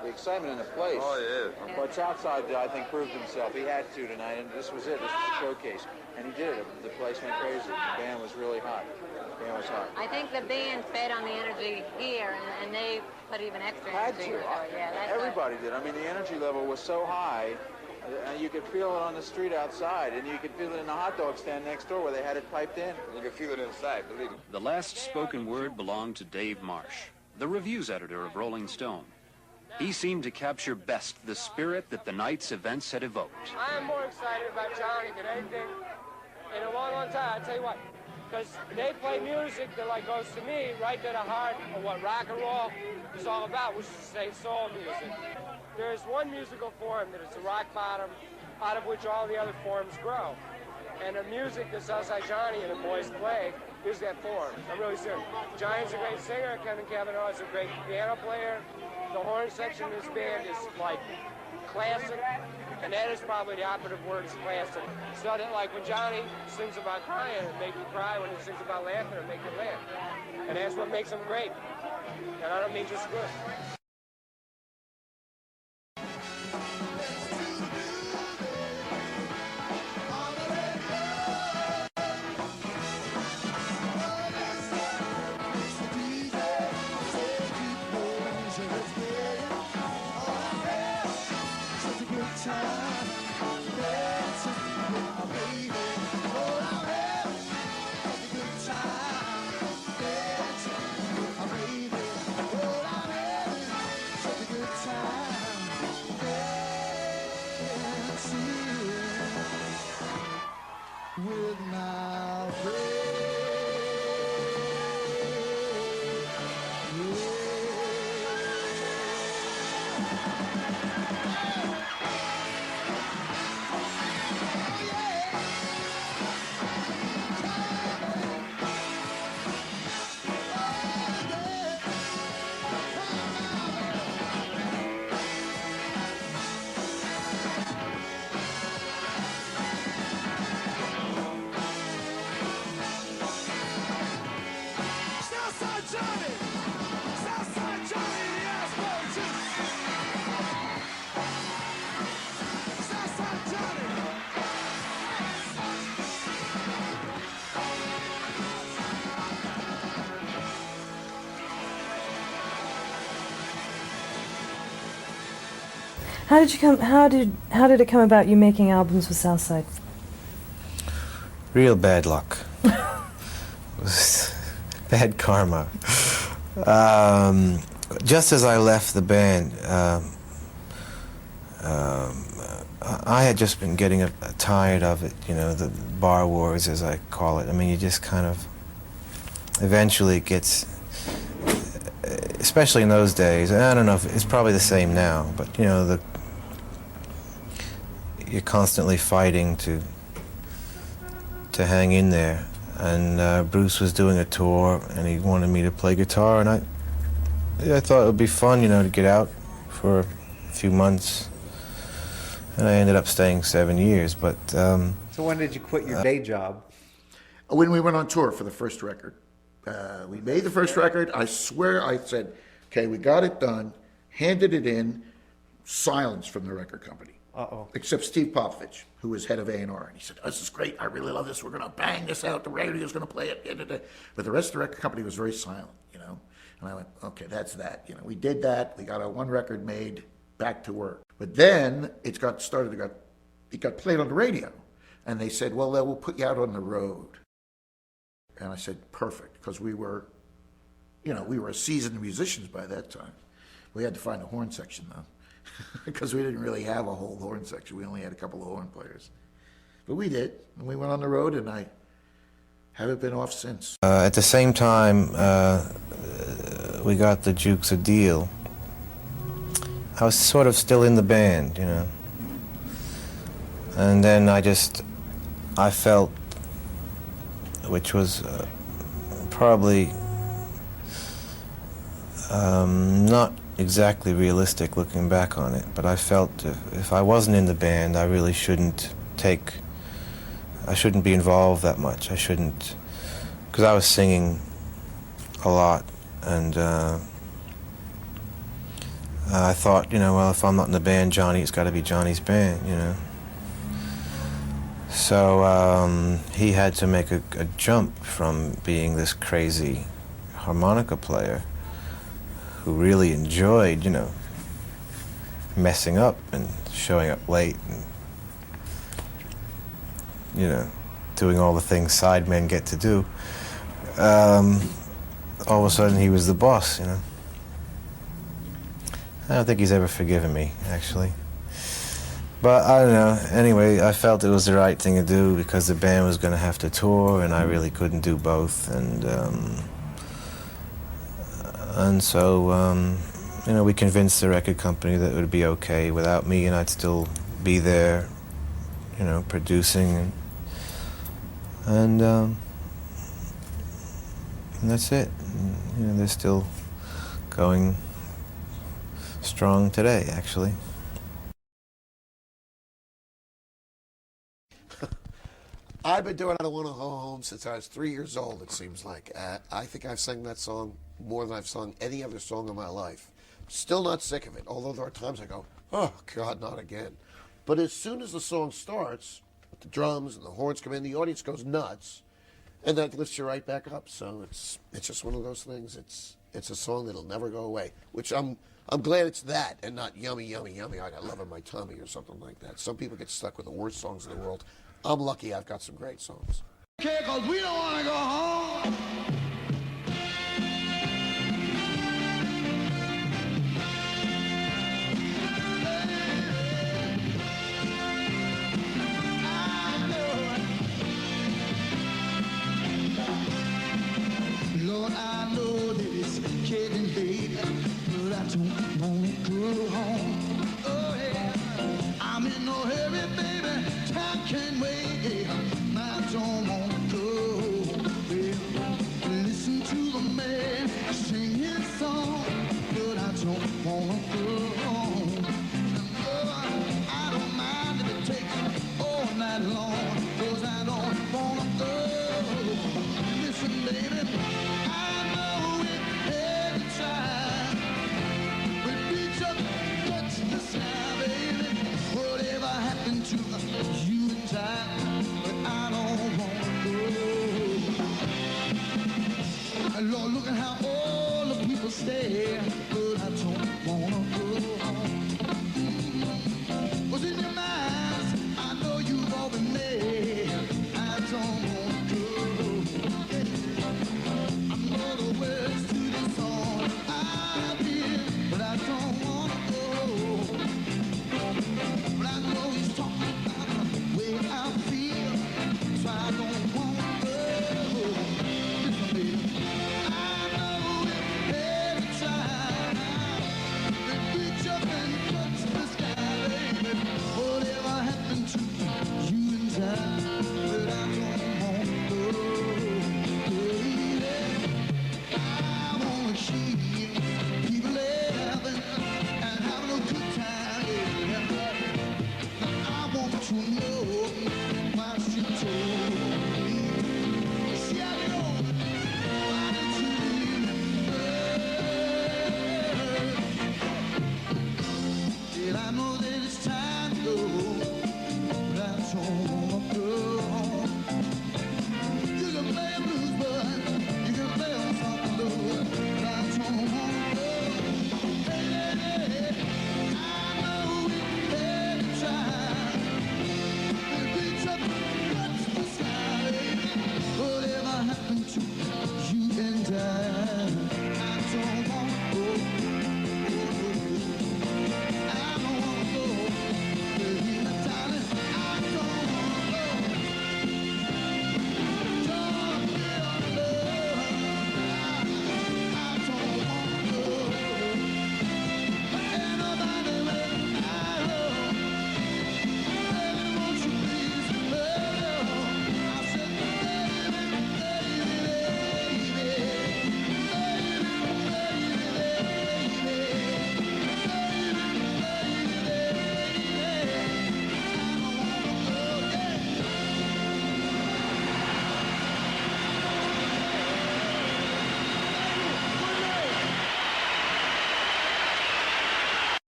[SPEAKER 5] the excitement in the place.
[SPEAKER 3] Oh, yeah.
[SPEAKER 5] But Southside, I think, proved himself. He had to tonight, and this was it. This was a showcase. And he did it. The place went crazy. The band was really hot. The band was hot.
[SPEAKER 16] I think the band fed on the energy here, and they put even extra
[SPEAKER 5] Had
[SPEAKER 16] energy.
[SPEAKER 5] to.
[SPEAKER 16] Yeah, that's
[SPEAKER 5] Everybody did. I mean, the energy level was so high. You could feel it on the street outside, and you could feel it in the hot dog stand next door where they had it piped in.
[SPEAKER 3] You could feel it inside, believe me.
[SPEAKER 21] The last spoken word belonged to Dave Marsh, the reviews editor of Rolling Stone. He seemed to capture best the spirit that the night's events had evoked.
[SPEAKER 17] I am more excited about Johnny than anything in a long, long time. I'll tell you what, because they play music that like goes to me right to the heart of what rock and roll is all about, which is to say soul music. There is one musical form that is the rock bottom, out of which all the other forms grow. And the music that Southside Johnny and the boys play is that form. I'm really serious. Johnny's a great singer. Kevin Cavanaugh is a great piano player. The horn section of this band is like classic, and that is probably the operative word, is classic. So that like when Johnny sings about crying, it makes you cry. When he sings about laughing, it makes you laugh. And that's what makes him great. And I don't mean just good.
[SPEAKER 4] How did you come? How did it come about you making albums with Southside?
[SPEAKER 9] Real bad luck. Bad karma. Just as I left the band, I had just been getting tired of it, you know, the bar wars, as I call it. I mean, you just kind of, eventually it gets, especially in those days, I don't know if it's probably the same now, but, you know, you're constantly fighting to hang in there. And Bruce was doing a tour, and he wanted me to play guitar, and I thought it would be fun, you know, to get out for a few months. And I ended up staying 7 years, but...
[SPEAKER 7] So when did you quit your day job?
[SPEAKER 1] When we went on tour for the first record. We made the first record. I swear I said, okay, we got it done, handed it in, silence from the record company.
[SPEAKER 7] Uh-oh.
[SPEAKER 1] Except Steve Popovich, who was head of A&R. And he said, this is great. I really love this. We're going to bang this out. The radio's going to play it. But the rest of the record company was very silent, you know. And I went, okay, that's that. You know, we did that. We got our one record made, back to work. But then it got played on the radio. And they said, well, we'll put you out on the road. And I said, perfect, because we were seasoned musicians by that time. We had to find a horn section, though. Because we didn't really have a whole horn section. We only had a couple of horn players. But we did. And we went on the road, and I haven't been off since.
[SPEAKER 9] At the same time, we got the Jukes a deal. I was sort of still in the band, you know. And then I felt, which was probably not exactly realistic looking back on it, but I felt if I wasn't in the band, I really shouldn't be involved that much. I shouldn't, because I was singing a lot, and I thought, you know, well, if I'm not in the band, it's got to be Johnny's band, you know. So he had to make a jump from being this crazy harmonica player who really enjoyed, you know, messing up and showing up late and, you know, doing all the things sidemen get to do. All of a sudden he was the boss, you know. I don't think he's ever forgiven me, actually. But I don't know. Anyway, I felt it was the right thing to do because the band was going to have to tour, and I really couldn't do both. And so, you know, we convinced the record company that it would be okay without me, and I'd still be there, you know, producing, and that's it. And, you know, they're still going strong today, actually.
[SPEAKER 10] I've been doing I Don't Want to Go Home since I was 3 years old, it seems like. I think I've sang that song more than I've sung any other song in my life. Still not sick of it, although there are times I go, oh, God, not again. But as soon as the song starts, with the drums and the horns come in, the audience goes nuts, and that lifts you right back up. So it's just one of those things. It's a song that'll never go away, which I'm glad it's that and not yummy, yummy, yummy, I got love in my tummy or something like that. Some people get stuck with the worst songs in the world. I'm lucky I've got some great songs.
[SPEAKER 22] Okay, 'cause we don't want to go home. Lord, I know that it's getting late, but I don't want to go home. Oh, yeah. I'm in no hurry, baby. Time can't wait. I don't want to go. Well,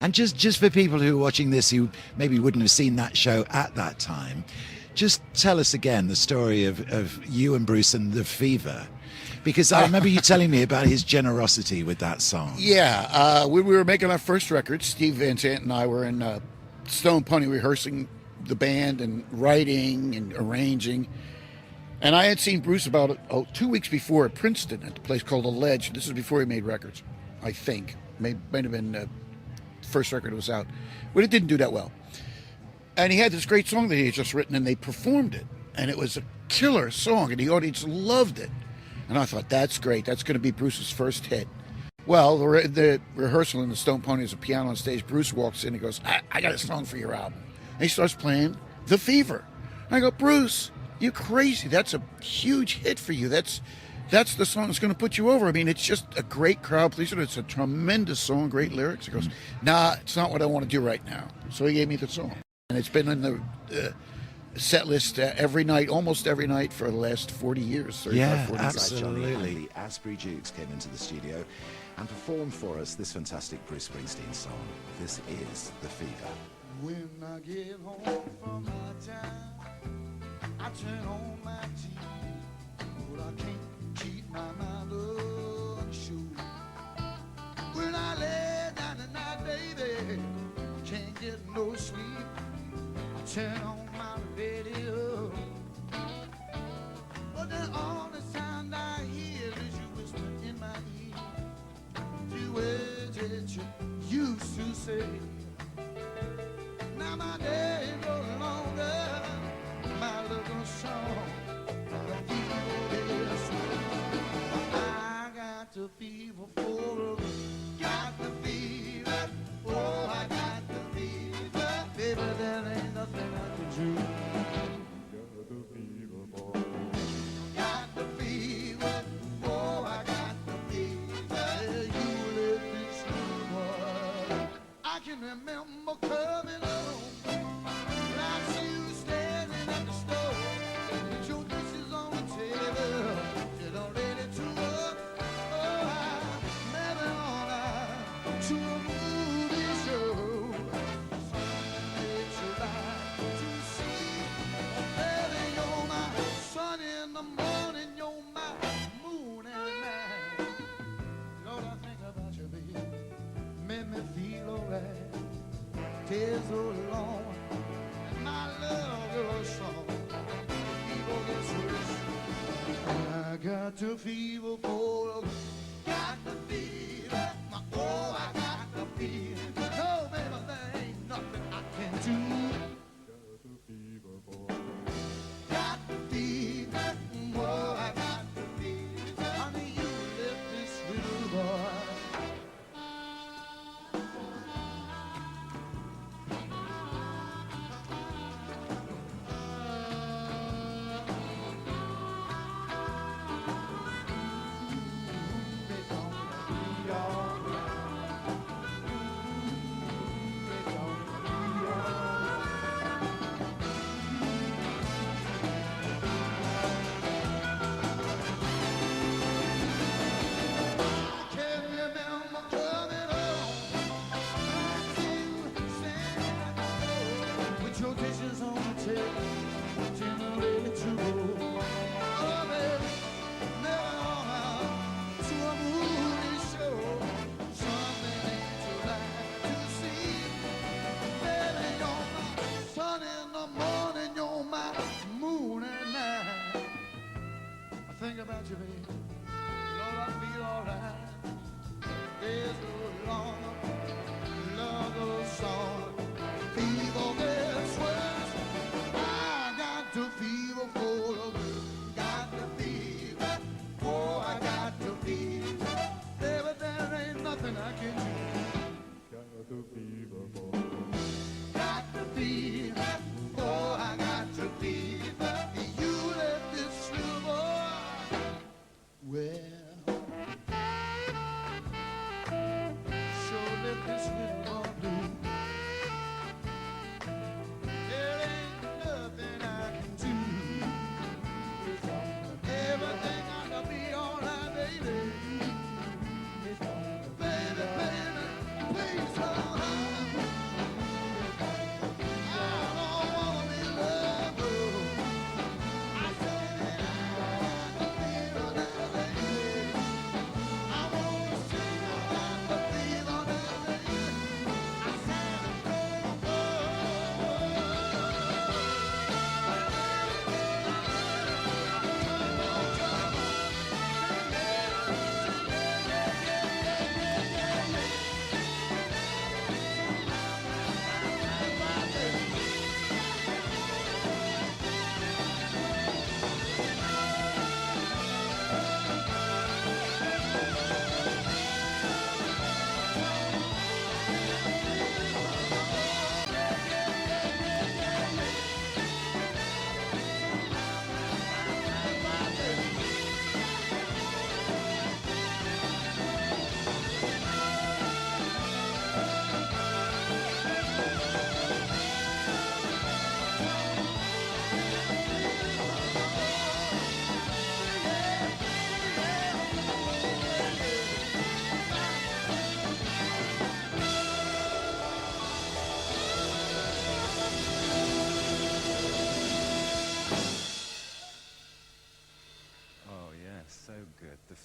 [SPEAKER 8] And just for people who are watching this who maybe wouldn't have seen that show at that time, just tell us again the story of you and Bruce and the fever. Because I remember you telling me about his generosity with that song.
[SPEAKER 1] Yeah, when we were making our first record, Steve Van Zandt and I were in Stone Pony rehearsing the band and writing and arranging. And I had seen Bruce about 2 weeks before at Princeton at the place called The Ledge. This was before he made records, I think. Might have been the first record was out. But it didn't do that well. And he had this great song that he had just written, and they performed it. And it was a killer song, and the audience loved it. And I thought, that's great. That's going to be Bruce's first hit. Well, the rehearsal in the Stone Pony is a piano on stage. Bruce walks in and goes, I got a song for your album. And he starts playing The Fever. And I go, Bruce, you crazy. That's a huge hit for you. That's the song that's going to put you over. I mean, it's just a great crowd pleaser. It's a tremendous song, great lyrics. He goes, nah, it's not what I want to do right now. So he gave me the song. And it's been in the set list every night, almost every night for the last 40 years. 35, 40
[SPEAKER 8] absolutely.
[SPEAKER 11] The Asbury Jukes came into the studio and performed for us this fantastic Bruce Springsteen song. This is The Fever.
[SPEAKER 22] When I get home from my town, I turn on my TV, but I can't keep my mind unsure. When I lay down at night, baby, I can't get no sleep. I turn on my radio, but then all the sound I hear is you whisper in my ear, the words that you used to say. Now my day is no longer my little song. I got the fever for got the fever. Oh, I got the fever. Baby, there ain't nothing I can do. Got the fever, boy. Got the fever. Oh, I got the fever. You live this boy. I can remember coming home. I see you standing at the stove with your dishes on the table. You don't ready to work. Oh, I met her on to a movie show. It's a light to see. Baby, you're my sun in the morning. You're my moon at night. Lord, I think about you, baby. Make me feel alright. Tears so long. My love your song, people get worse. I got the fever for, got the fever. Oh, I got the fever. No, baby, there ain't nothing I can do. Got the fever, boy. Got the fever. Oh, I got the fever. Honey, you lift this little boy.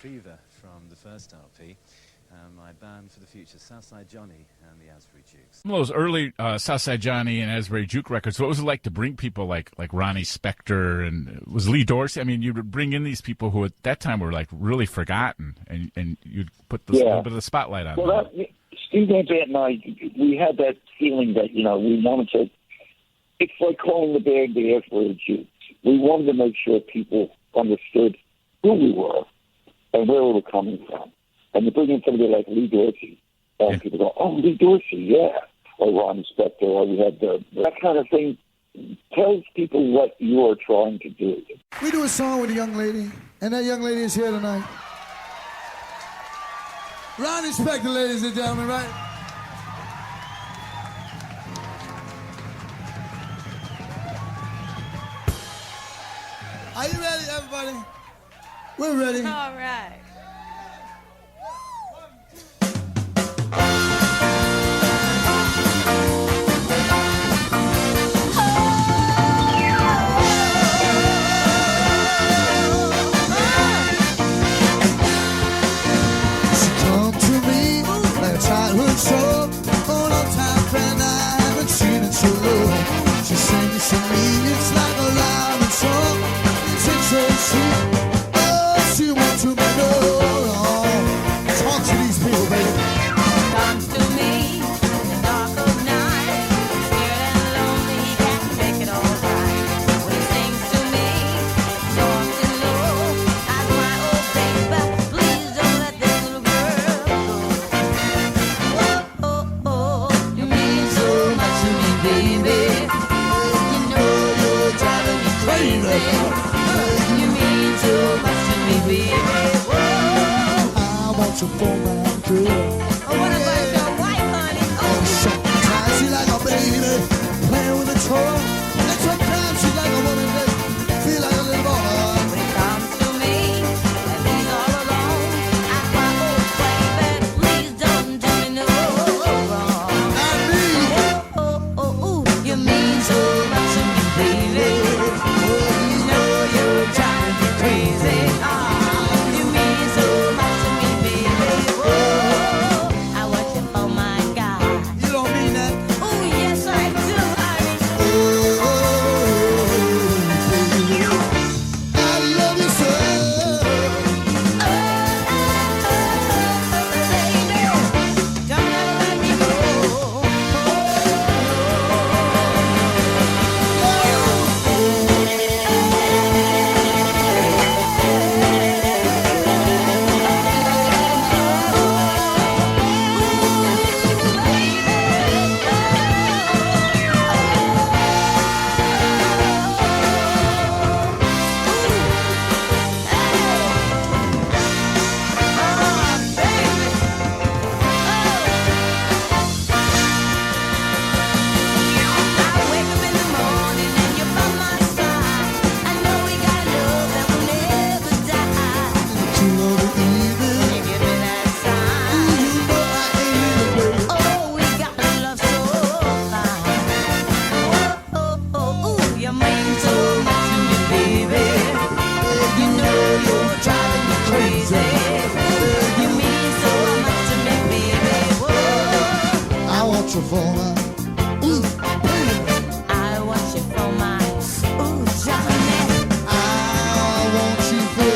[SPEAKER 12] Fever from the first LP. My band for the future, Southside Johnny and the Asbury Jukes.
[SPEAKER 13] Some of those early Southside Johnny and Asbury Juke records, what was it like to bring people like Ronnie Spector and was Lee Dorsey? I mean, you would bring in these people who at that time were like really forgotten, and you'd put a little bit of the spotlight on them.
[SPEAKER 23] Steve Van Zandt and I, we had that feeling that, we wanted to, it's like calling the band the Asbury Jukes. We wanted to make sure people understood who we were and where we were coming from. And to bring in somebody like Lee Dorsey, and people go, oh, Lee Dorsey, yeah. Or Ron Spector, or we had that kind of thing tells people what you are trying to do.
[SPEAKER 2] We do a song with a young lady, and that young lady is here tonight. Ron Spector, ladies and gentlemen, right? Are you ready, everybody? We're ready.
[SPEAKER 16] All right.
[SPEAKER 2] So, all the time, friend, I haven't seen it so long. She sings to me, it's like a loud song. It's so sweet. Oh, she wants to be known. Talk to these people, baby.
[SPEAKER 16] Comes to me in the dark of night, scared and lonely, he can't make it all right. When he sings to me, soft and low, I cry, oh baby, please don't let this little girl go. You mean so much to me, baby. You know you're driving me crazy. You mean so much to me, baby.
[SPEAKER 2] I want you for my girl.
[SPEAKER 16] What about your wife, honey?
[SPEAKER 2] Sometimes she's like a baby, playing with a toy. And sometimes she's like a woman that feel like a little boy.
[SPEAKER 16] When it comes to me, and he's all alone, I cry, oh baby, please don't do me no wrong. You mean so much to me, baby. You know you're driving me crazy. You mean so much to me, baby. I want you for my God.
[SPEAKER 2] You don't mean that?
[SPEAKER 16] Oh yes, I do, honey.
[SPEAKER 2] I love you so.
[SPEAKER 16] Don't ever let me go.
[SPEAKER 2] you for my ooh,
[SPEAKER 16] I want you for my ooh, Johnny.
[SPEAKER 2] I want you for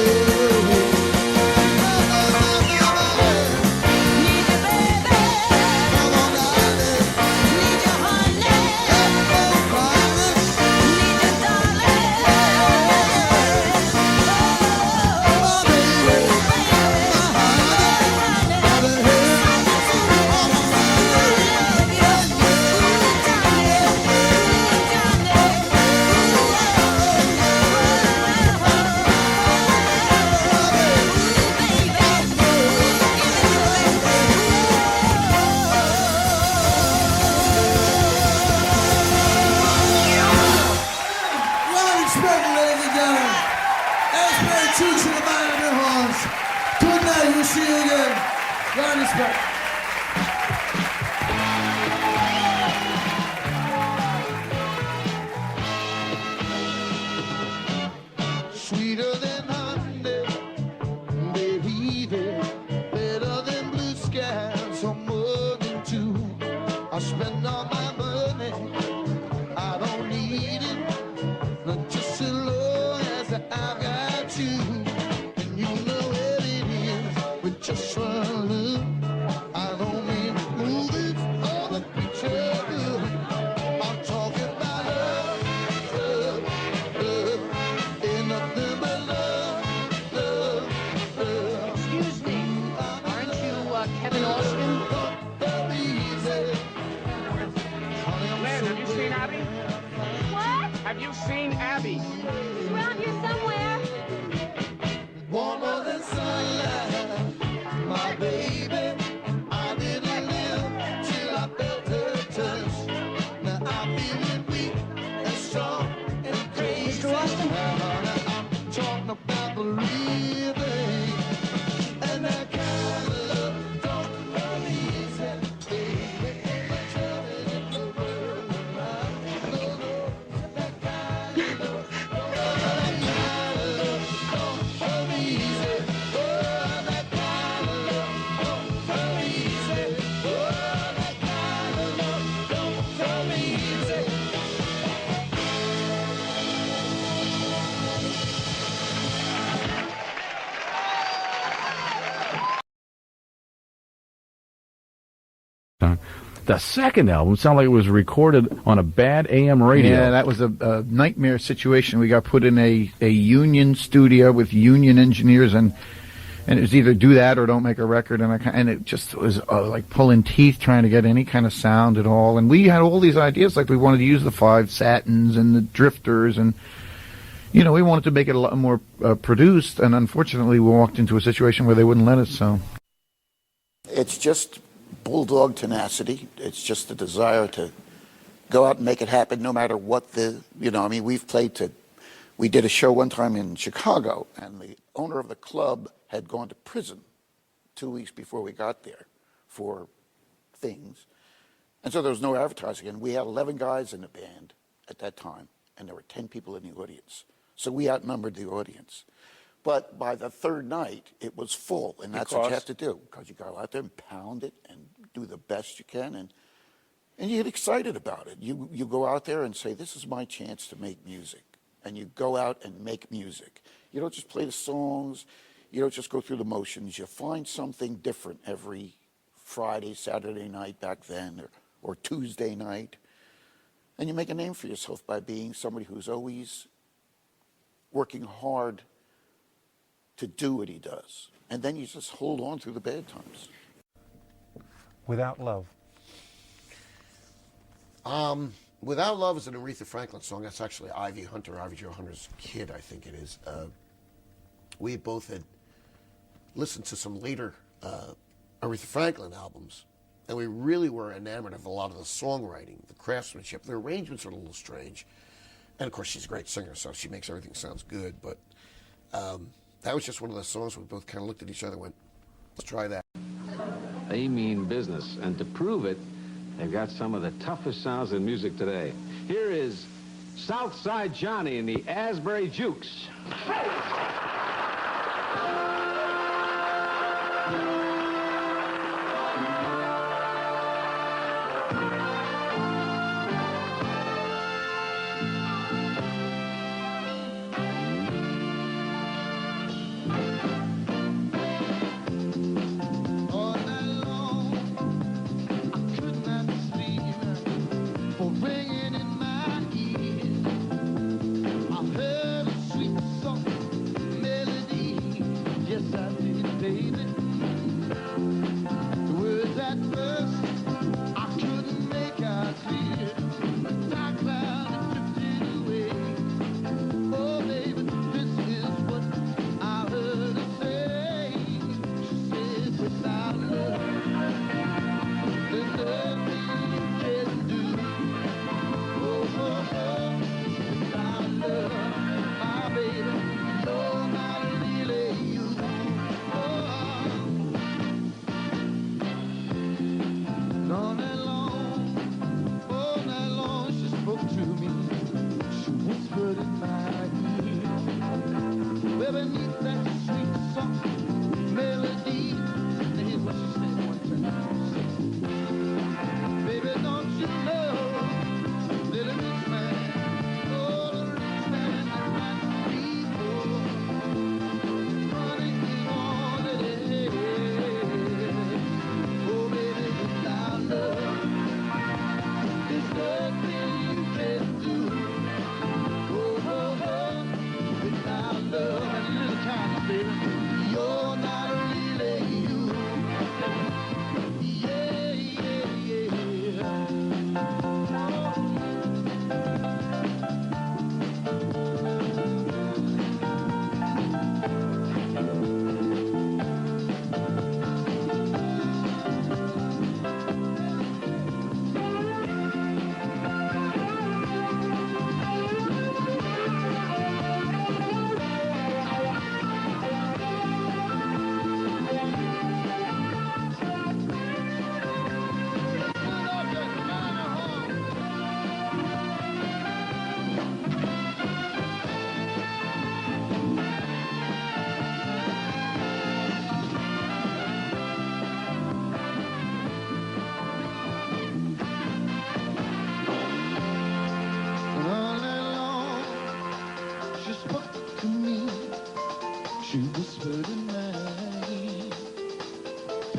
[SPEAKER 16] Need you, baby.
[SPEAKER 2] Come on, darling.
[SPEAKER 16] Need you, honey. Need you, darling.
[SPEAKER 2] Ronnie Spector, ladies and gentlemen. Asbury Jukes in the bottom of your horns. Good night, we'll see you again. Ronnie Spector.
[SPEAKER 22] Sweeter than honey, baby,
[SPEAKER 17] seen Abby?
[SPEAKER 16] She's around here somewhere.
[SPEAKER 22] Warmer than sunlight, my baby. I didn't live till I felt her touch. Now I'm feeling weak and strong and crazy.
[SPEAKER 16] Mr. Austin?
[SPEAKER 22] I'm talking about the real thing. And that kind of love don't come easy, baby. Trouble in the world of mine. No, no, that kind of love don't come easy. Oh, that kind of love don't come easy. Oh, that kind of love don't come easy.
[SPEAKER 14] The second album sounded like it was recorded on a bad AM radio.
[SPEAKER 2] Yeah, that was a nightmare situation. We got put in a union studio with union engineers, and it was either do that or don't make a record. And it just was like pulling teeth trying to get any kind of sound at all. And we had all these ideas, like we wanted to use the 5 Satins and the Drifters, and we wanted to make it a lot more produced. And unfortunately, we walked into a situation where they wouldn't let us. So
[SPEAKER 1] It's just bulldog tenacity. It's just the desire to go out and make it happen no matter what we did a show one time in Chicago, and the owner of the club had gone to prison 2 weeks before we got there for things. And so there was no advertising. And we had 11 guys in the band at that time, and there were 10 people in the audience. So we outnumbered the audience. But by the third night, it was full, and that's what you have to do, because you go out there and pound it and do the best you can, and you get excited about it. You go out there and say, this is my chance to make music, and you go out and make music. You don't just play the songs. You don't just go through the motions. You find something different every Friday, Saturday night back then, or Tuesday night, and you make a name for yourself by being somebody who's always working hard to do what he does. And then you just hold on through the bad times.
[SPEAKER 14] Without Love.
[SPEAKER 10] Without Love is an Aretha Franklin song. That's actually Ivy Jo Hunter's kid, I think it is. We both had listened to some later Aretha Franklin albums, and we really were enamored of a lot of the songwriting, the craftsmanship. The arrangements are a little strange. And of course, she's a great singer, so she makes everything sounds good. But that was just one of those songs we both kind of looked at each other and went, let's try that.
[SPEAKER 15] They mean business, and to prove it, they've got some of the toughest sounds in music today. Here is Southside Johnny and the Asbury Jukes.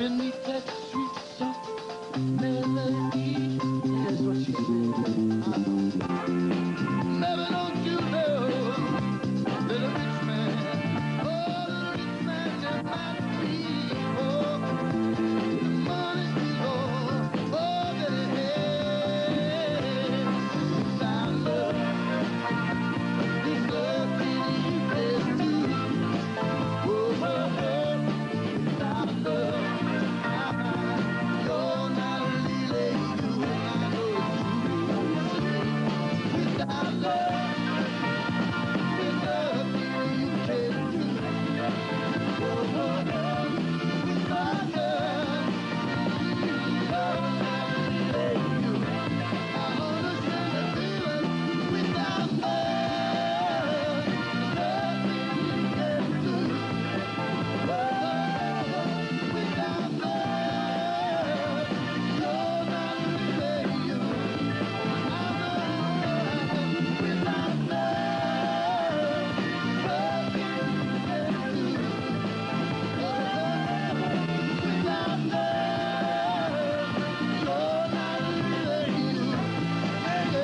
[SPEAKER 22] Beneath that sweet, soft melody. Here's what she said. Never don't you know that a rich man, oh, the rich man just might be, oh, the money is all that he has. Without love, this love can bless me. Oh, oh, oh, without love, you're not really you. I know it's true. Without love, there's nothing you can do. Oh, oh, oh, without love, you're not really you. I understand the feeling. Without love, there's nothing you can do. Oh, oh, without love, you're not really you. Without love,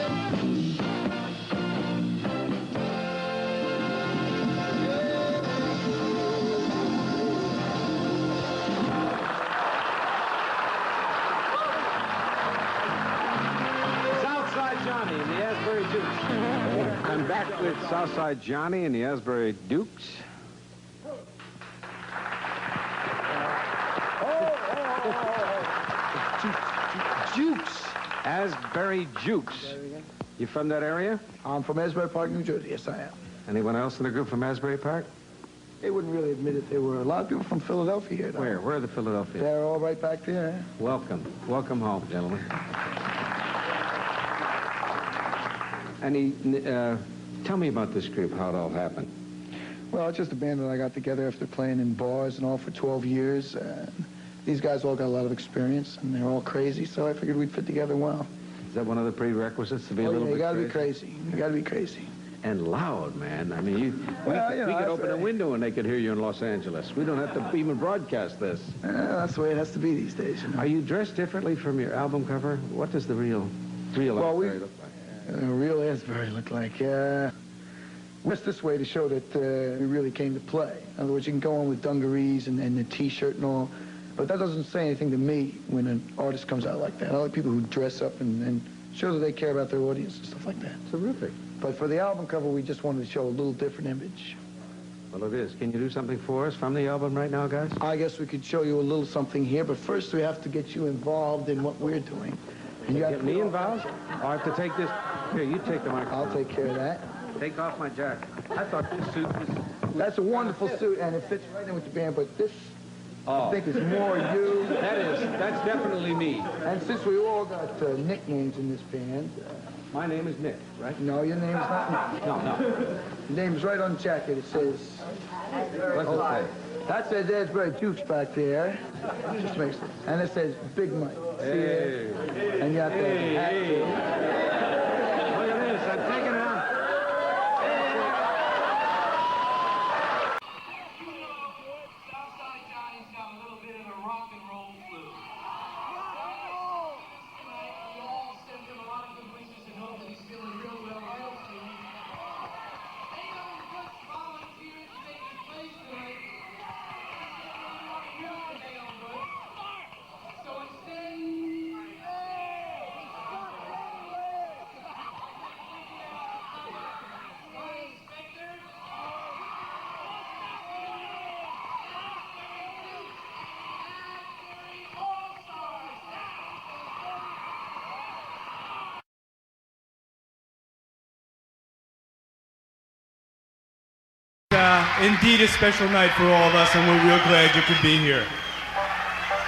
[SPEAKER 15] Southside Johnny and the Asbury Jukes. I'm back with Southside Johnny and the Asbury Dukes. Jukes. Asbury Jukes. You from that area?
[SPEAKER 2] I'm from Asbury Park, New Jersey. Yes, I am.
[SPEAKER 15] Anyone else in the group from Asbury Park?
[SPEAKER 2] They wouldn't really admit it. There were a lot of people from Philadelphia here. Though.
[SPEAKER 15] Where? Where are the Philadelphia?
[SPEAKER 2] They're all right back there.
[SPEAKER 15] Welcome. Welcome home, gentlemen. Tell me about this group, how it all happened.
[SPEAKER 2] Well, it's just a band that I got together after playing in bars and all for 12 years. These guys all got a lot of experience, and they're all crazy, so I figured we'd fit together well.
[SPEAKER 15] Is that one of the prerequisites to be a little bit
[SPEAKER 2] you gotta
[SPEAKER 15] crazy?
[SPEAKER 2] be crazy. You gotta be crazy.
[SPEAKER 15] And loud, man. I mean, we
[SPEAKER 2] Well,
[SPEAKER 15] could open a window and they could hear you in Los Angeles. We don't have to even broadcast this.
[SPEAKER 2] That's the way it has to be these days. You know?
[SPEAKER 15] Are you dressed differently from your album cover? What does the real Asbury look like?
[SPEAKER 2] Real Asbury look like? Just this way to show that we really came to play. In other words, you can go on with dungarees and the T-shirt and all, but that doesn't say anything to me when an artist comes out like that. I like people who dress up and show that they care about their audience and stuff like that.
[SPEAKER 15] Terrific.
[SPEAKER 2] But for the album cover, we just wanted to show a little different image.
[SPEAKER 15] Well, it is. Can you do something for us from the album right now, guys?
[SPEAKER 2] I guess we could show you a little something here, but first we have to get you involved in what we're doing. And you
[SPEAKER 15] Get me involved? I have to take this. Here, you take the microphone.
[SPEAKER 2] I'll take care of that.
[SPEAKER 15] Take off my jacket. I thought this suit was...
[SPEAKER 2] That's a wonderful suit, and it fits right in with the band, but this, I think, is more you.
[SPEAKER 15] That's definitely me.
[SPEAKER 2] And since we all got nicknames in this band...
[SPEAKER 15] My name is Nick, right?
[SPEAKER 2] No, your name's not Nick.
[SPEAKER 15] No.
[SPEAKER 2] Your name's right on the jacket. It says...
[SPEAKER 15] What's it say?
[SPEAKER 2] That says Asbury Jukes back there. Just makes it. And it says Big Mike.
[SPEAKER 15] Hey.
[SPEAKER 2] And you got the hat, too.
[SPEAKER 15] Look at this. I'm taking it out.
[SPEAKER 22] Southside Johnny's got a little bit of a rock and roll flu. We all send him a lot of good wishes and hope that he's feeling real well, real soon. Anyone who puts volunteers to make the place tonight, so instead,
[SPEAKER 18] indeed a special night for all of us, and we're real glad you could be here.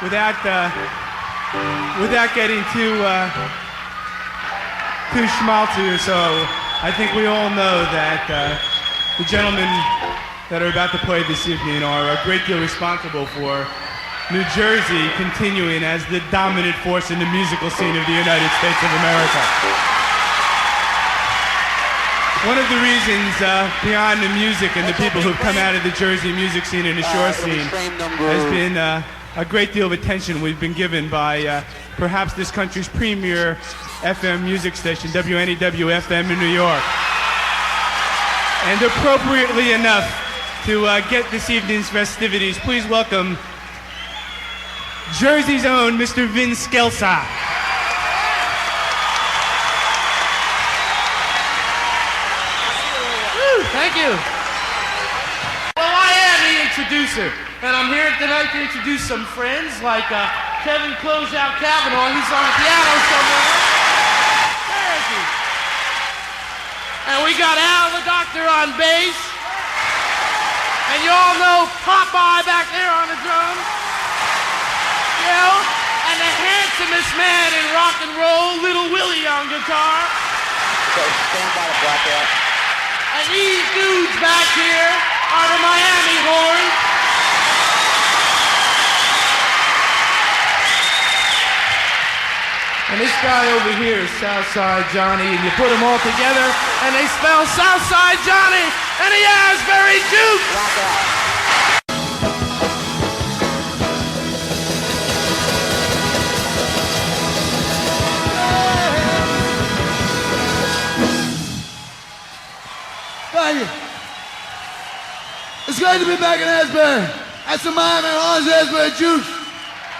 [SPEAKER 18] Without getting too schmaltzy or so, I think we all know that the gentlemen that are about to play this evening are a great deal responsible for New Jersey continuing as the dominant force in the musical scene of the United States of America. One of the reasons beyond the music and the people who've come out of the Jersey music scene and the shore scene has been a great deal of attention we've been given by perhaps this country's premier FM music station, WNEW-FM in New York. And appropriately enough, to get this evening's festivities, please welcome Jersey's own Mr. Vin Skelsa.
[SPEAKER 6] Thank you. Well, I am the introducer, and I'm here tonight to introduce some friends like Kevin Closeout Cavanaugh. He's on the piano somewhere. There is he. And we got Al the Doctor on bass. And you all know Popeye back there on the drums. You know? And the handsomest man in rock and roll, Little Willie on guitar.
[SPEAKER 5] Okay, stand by the blackout.
[SPEAKER 6] And these dudes back here are the Miami Horns. And this guy over here is Southside Johnny, and you put them all together, and they spell Southside Johnny and the Asbury Jukes.
[SPEAKER 2] Thank you. It's great to be back in Asbury. That's the Miami Horns, Asbury Jukes.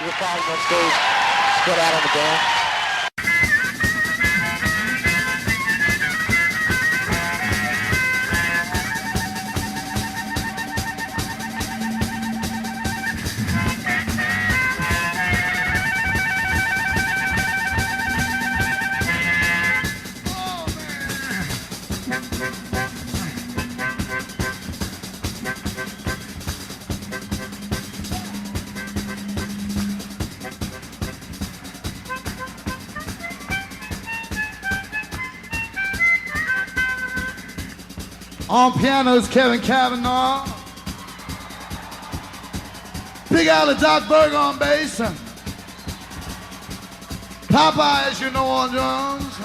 [SPEAKER 5] You're probably on stage, spread out on the band.
[SPEAKER 2] On pianos, Kevin Cavanaugh. Big Al the Doc Berg on bass. Popeye, as you know, on drums.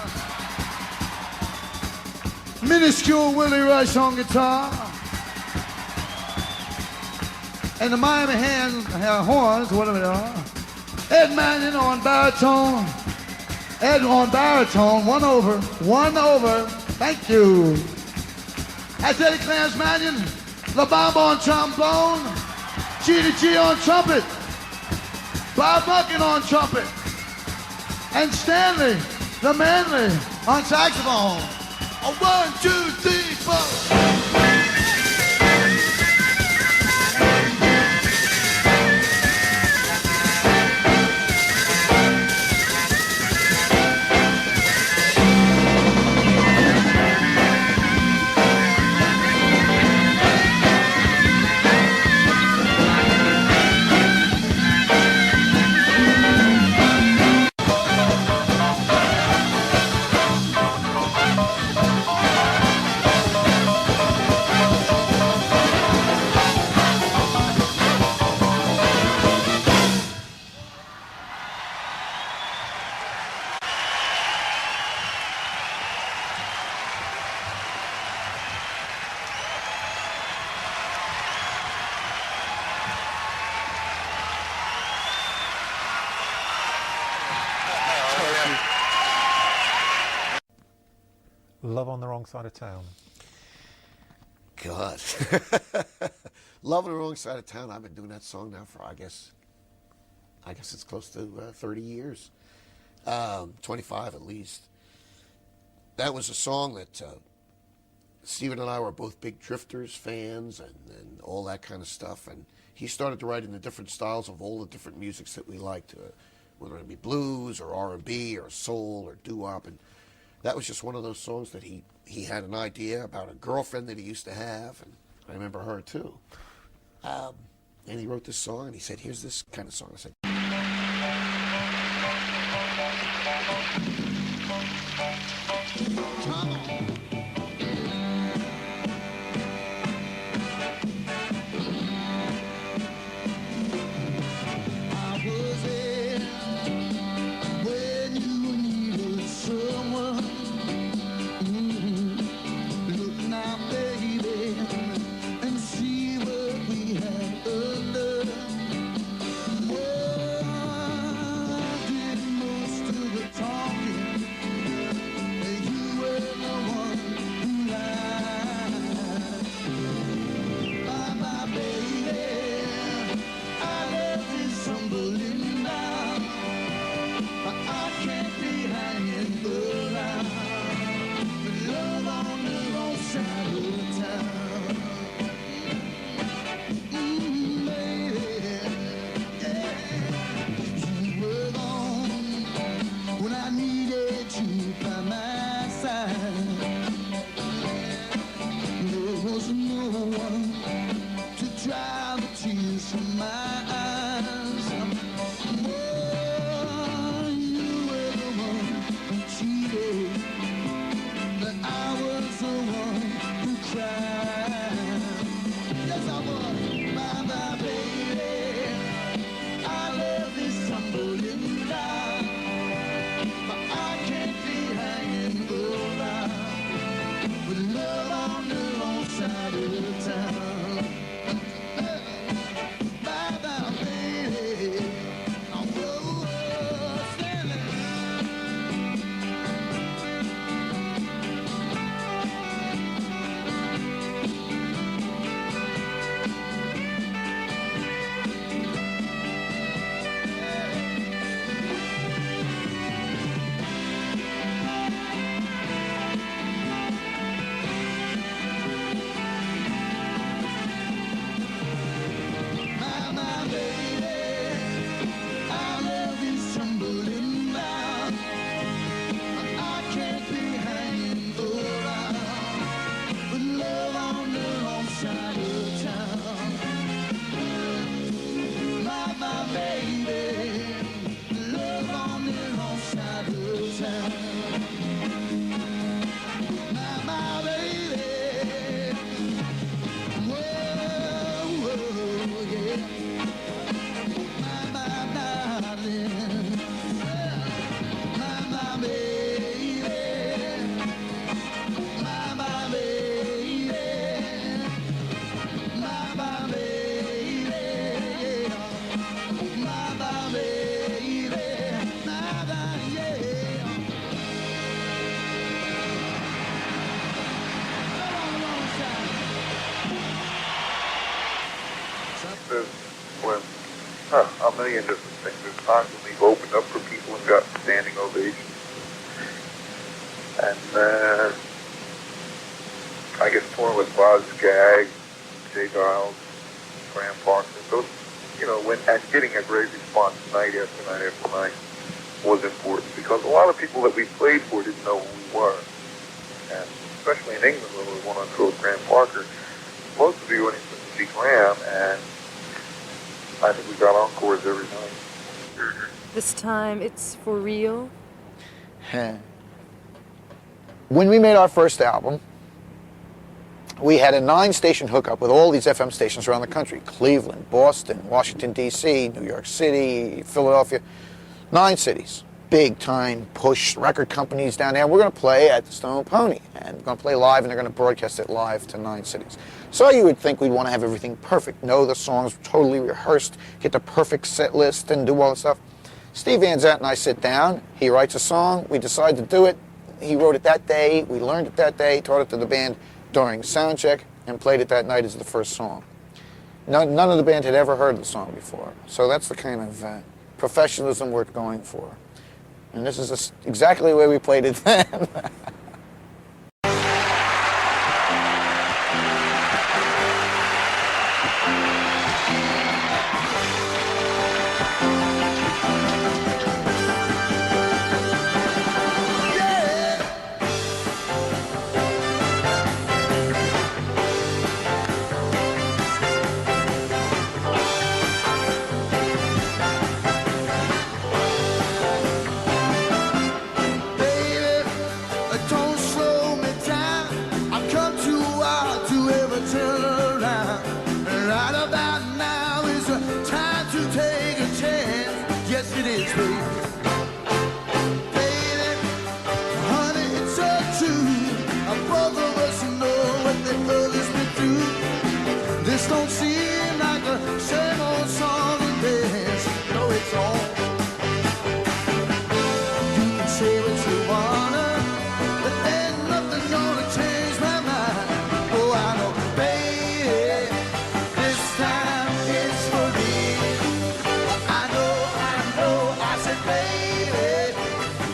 [SPEAKER 2] Minuscule Willie Rush on guitar. And the Miami Horns, whatever they are. Ed Mannion on baritone. Ed on baritone, one over. Thank you. That's Eddie Clarence Mannion, La Bamba on trombone, G to G on trumpet, Bob Bucket on trumpet, and Stanley, the Manley, on saxophone. A 1, 2, 3, 4.
[SPEAKER 7] Love on the Wrong Side of Town.
[SPEAKER 10] God. Love on the Wrong Side of Town. I've been doing that song now for, I guess it's close to 30 years. 25 at least. That was a song that Stephen and I were both big Drifters fans and all that kind of stuff. And he started to write in the different styles of all the different musics that we liked, whether it be blues or R&B or soul or doo-wop. And that was just one of those songs that he had an idea about a girlfriend that he used to have, and I remember her too. And he wrote this song, and he said, here's this kind of song. I said, come on.
[SPEAKER 3] million different things. It's constantly opened up for people and gotten standing ovations. And I guess touring with Boz Skaggs, Jay Giles, Graham Parker, those, you know, and getting a great response night after night after night was important, because a lot of people that we played for didn't know who we were. And especially in England, when we went on tour with Graham Parker, most of the audience went to see Graham, and I think we got encores every night.
[SPEAKER 4] This time it's for real?
[SPEAKER 19] When we made our first album, we had a 9-station hookup with all these FM stations around the country. Cleveland, Boston, Washington, D.C., New York City, Philadelphia. 9 cities. Big-time push record companies down there. We're going to play at the Stone Pony, and we're going to play live, and they're going to broadcast it live to 9 cities. So you would think we'd want to have everything perfect, know the songs totally rehearsed, get the perfect set list, and do all the stuff. Steve Van Zandt and I sit down. He writes a song. We decide to do it. He wrote it that day. We learned it that day, taught it to the band during sound check, and played it that night as the first song. None of the band had ever heard the song before. So that's the kind of professionalism we're going for. And this is exactly the way we played it then.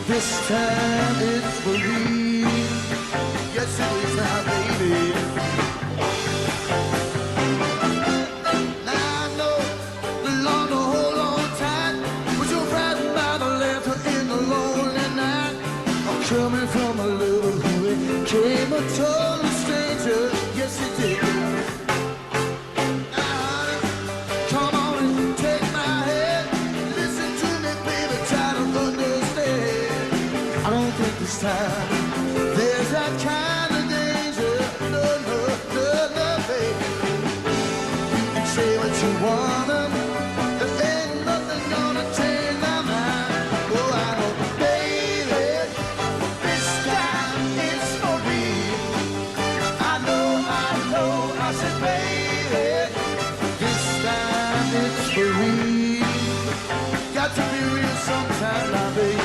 [SPEAKER 22] This time it's for real. Yes, it is now, baby. Now I know the long, the whole long time, but you're riding by the lantern in the lonely night. I'm coming from a lover who became a total stranger. Yes, it did. Come on and take my hand. Listen to me, baby, try to understand. I don't think this time there's that kind of danger. No, no, no, no, baby. You can say what you wanna. There ain't nothing gonna change my mind. Oh, I know, baby, this time it's for real. I know, I said, baby, this time it's for real. Got to be real sometime now, baby.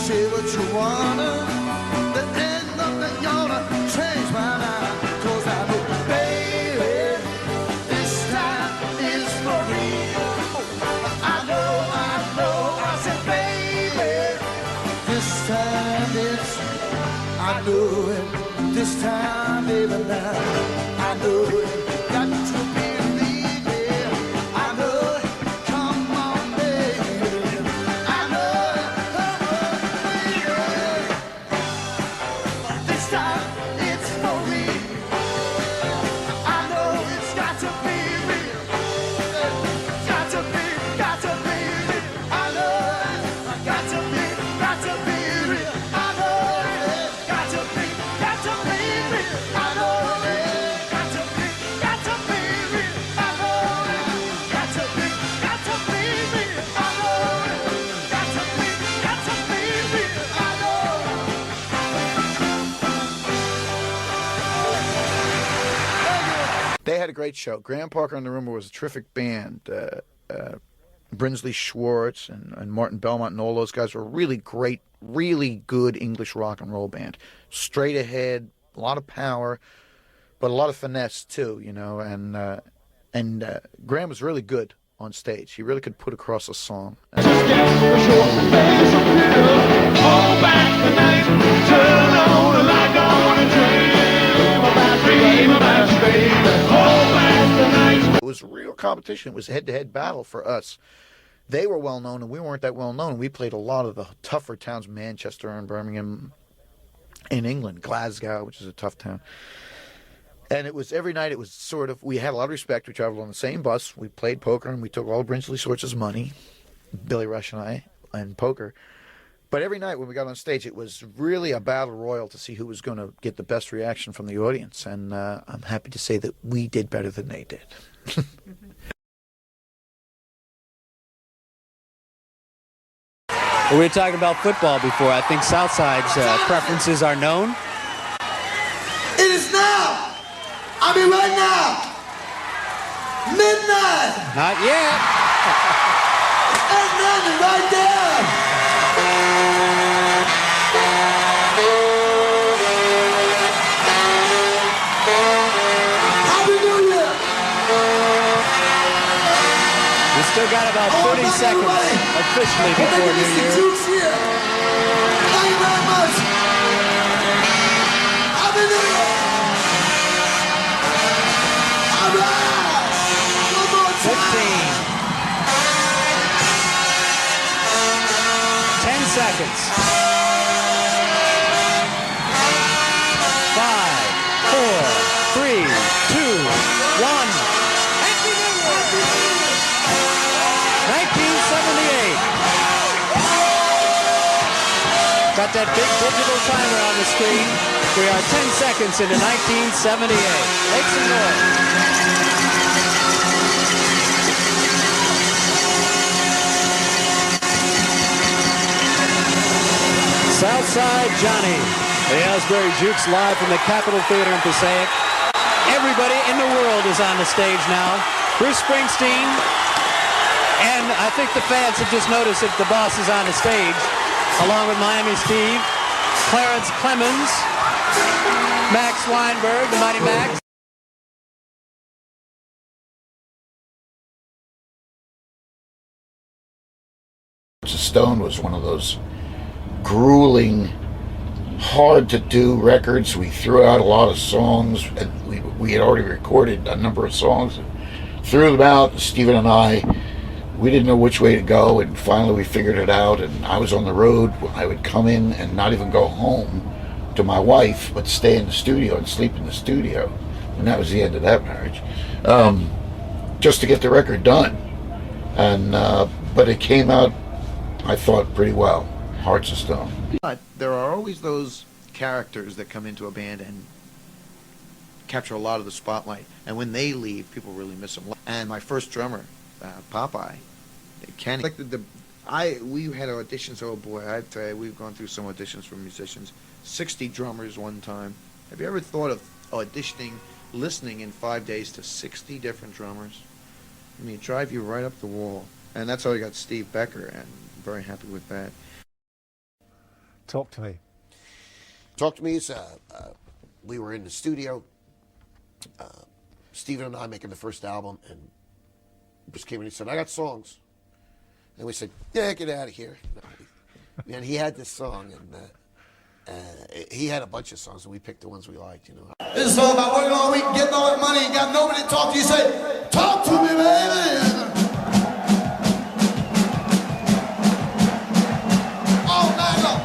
[SPEAKER 22] Say what you wanna, there ain't nothing gonna change my mind. 'Cause I know, baby, this time is for real. I know, I said, baby, this time it's, I know it, this time, baby, now, I know it, got to believe it, I know it, come on, baby, I know it. This time it's for real. I know it's got to be real. It's got to be real. I know it's got to be real. I know it's got to be real. I know it's got to be real.
[SPEAKER 19] had a great show. Graham Parker and the Rumor was a terrific band. Brinsley Schwartz and Martin Belmont and all those guys were really great, really good English rock and roll band. Straight ahead, a lot of power, but a lot of finesse too, you know. And Graham was really good on stage. He really could put across a song. It was real competition. It was a head-to-head battle for us. They were well-known, and we weren't that well-known. We played a lot of the tougher towns, Manchester and Birmingham, in England, Glasgow, which is a tough town. And it was every night, it was sort of, we had a lot of respect. We traveled on the same bus. We played poker, and we took all of Brinsley Schwartz's money, Billy Rush and I, and poker. But every night when we got on stage, it was really a battle royal to see who was going to get the best reaction from the audience. And I'm happy to say that we did better than they did.
[SPEAKER 9] We were talking about football before. I think Southside's preferences are known.
[SPEAKER 2] It is now. I mean right now. Midnight.
[SPEAKER 9] Not yet.
[SPEAKER 2] And nothing right there. Happy New Year.
[SPEAKER 9] We still got about 30 seconds officially before New Year.
[SPEAKER 2] Jukes here. Thank you very much. Happy New Year. All right. One more time.
[SPEAKER 9] 10 seconds. 5, 4, 3, 2, 1. Happy New Year. 1978. Got that big digital timer on the screen. We are 10 seconds into 1978. Make some noise. Southside Johnny, the Asbury Jukes live from the Capitol Theater in Passaic. Everybody in the world is on the stage now. Bruce Springsteen, and I think the fans have just noticed that the boss is on the stage, along with Miami Steve, Clarence Clemens, Max Weinberg, the Mighty Max.
[SPEAKER 1] Stone was one of those grueling, hard-to-do records. We threw out a lot of songs. We had already recorded a number of songs. Threw them out. Stephen and I, we didn't know which way to go, and finally we figured it out. And I was on the road. I would come in and not even go home to my wife, but stay in the studio and sleep in the studio. And that was the end of that marriage. Just to get the record done. And but it came out, I thought, pretty well. Hearts of Stone.
[SPEAKER 19] But there are always those characters that come into a band and capture a lot of the spotlight. And when they leave, people really miss them. And my first drummer, Popeye, Kenny. We had auditions. Oh boy, I tell you, we've gone through some auditions for musicians. 60 drummers one time. Have you ever thought of auditioning, listening in 5 days to 60 different drummers? I mean, drive you right up the wall. And that's how we got Steve Becker, and I'm very happy with that.
[SPEAKER 7] Talk to me.
[SPEAKER 10] Talk to me is we were in the studio, Stephen and I making the first album, and Bruce came in and said, I got songs. And we said, yeah, get out of here. And he had this song, and he had a bunch of songs, and we picked the ones we liked, you know.
[SPEAKER 2] This is all about working all week, getting all that money, you got nobody to talk to. You say, talk to me, baby. All night long.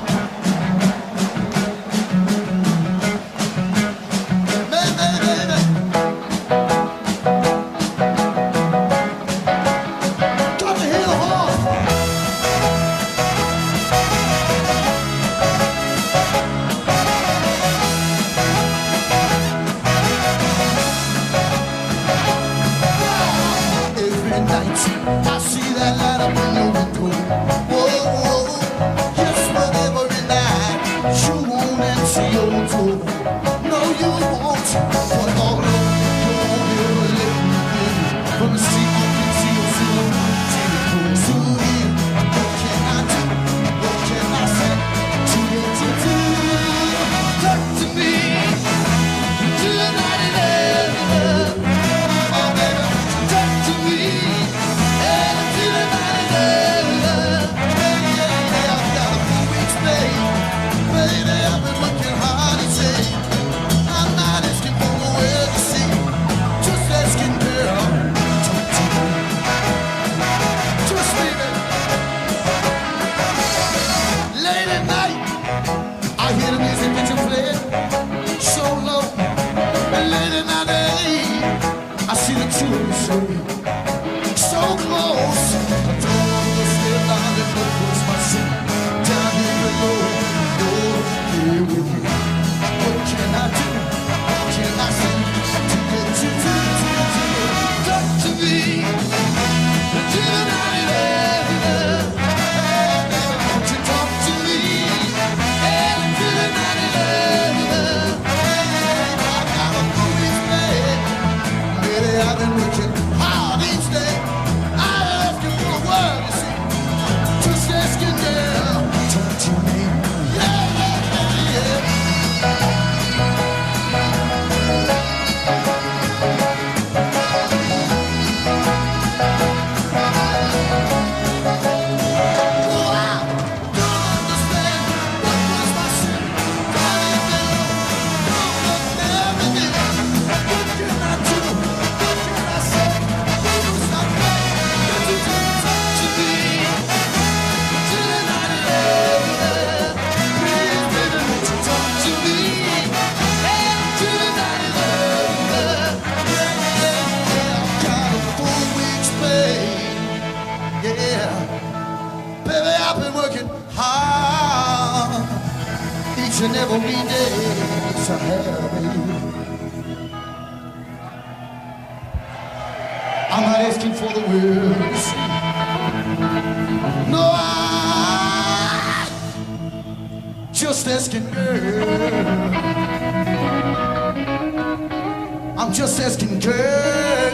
[SPEAKER 2] Every night
[SPEAKER 22] you never mean days I have, baby. I'm not asking for the world to see. No, I'm just asking, girl. I'm just asking, girl.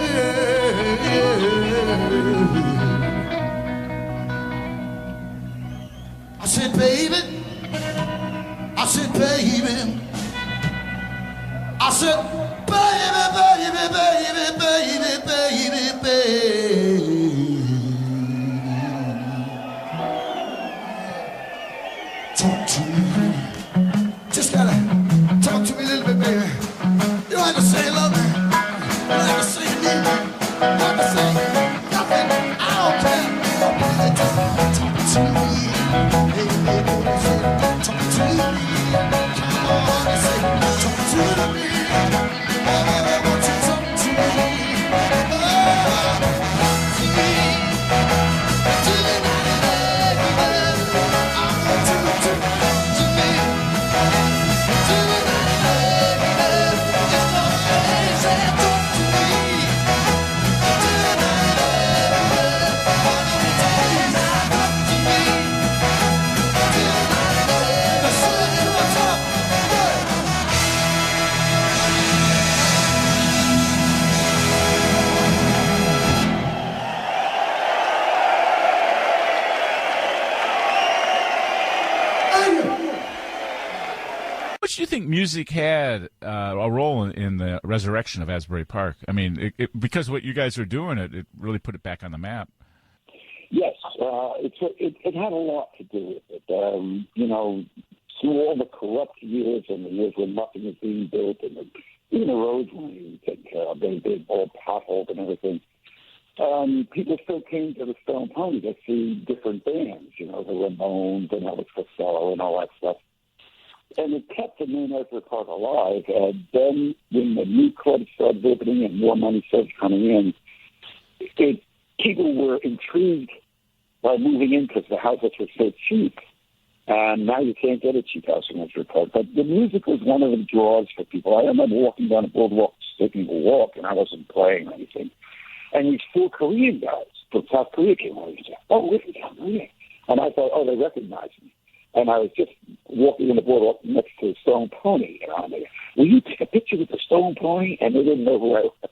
[SPEAKER 22] I said, baby. I said, baby. I said, baby, baby, baby, baby, baby, baby. Talk to me. Just gotta talk to me a little bit, baby. You don't have to say love me. You don't have to say you need me. You don't have to say nothing. I don't care. Just talk to me. Hey, baby, say, talk to me. Come on and say, talk to me. Baby, won't you talk to me? Oh, to me. To me, baby. I want you to talk to me. To me, baby. Just go ahead and say, talk to me. To me, baby. All the days I talk to me. To me, baby. As soon as I talk,
[SPEAKER 13] Which do you think music had a role in the resurrection of Asbury Park? I mean, because what you guys are doing, it really put it back on the map.
[SPEAKER 23] Yes, it had a lot to do with it. You know, through all the corrupt years and the years when nothing was being built, and even the roads weren't even taken care of, they all potholed and everything. People still came to the Stone Pony to see different bands, you know, the Ramones and Elvis Costello and all that stuff. And it kept the main Asbury Park alive. And then when the new clubs started opening and more money started coming in, people were intrigued by moving in because the houses were so cheap. And now you can't get a cheap house in Asbury Park. But the music was one of the draws for people. I remember walking down the boardwalk, taking a walk, and I wasn't playing or anything. And these 4 Korean guys from South Korea came over and said, "Oh, we're from South Korea." And I thought, oh, they recognized me. And I was just walking in the boardwalk next to the Stone Pony. And I'm like, "Will you take a picture with the Stone Pony?" And they didn't know who I was.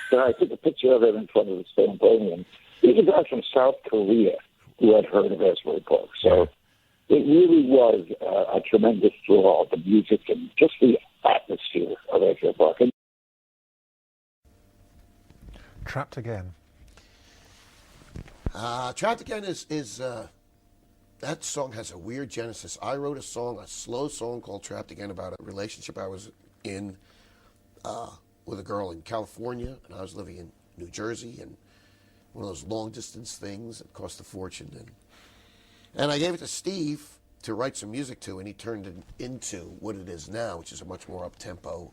[SPEAKER 23] So I took a picture of it in front of the Stone Pony. And these are guys from South Korea who had heard of Asbury Park. So it really was a tremendous draw, the music and just the atmosphere of Asbury Park. And
[SPEAKER 7] Trapped Again.
[SPEAKER 10] Trapped Again is that song has a weird genesis. I wrote a slow song called Trapped Again about a relationship I was in with a girl in California, and I was living in New Jersey, and one of those long-distance things that cost a fortune. And I gave it to Steve to write some music to, and he turned it into what it is now, which is a much more up-tempo.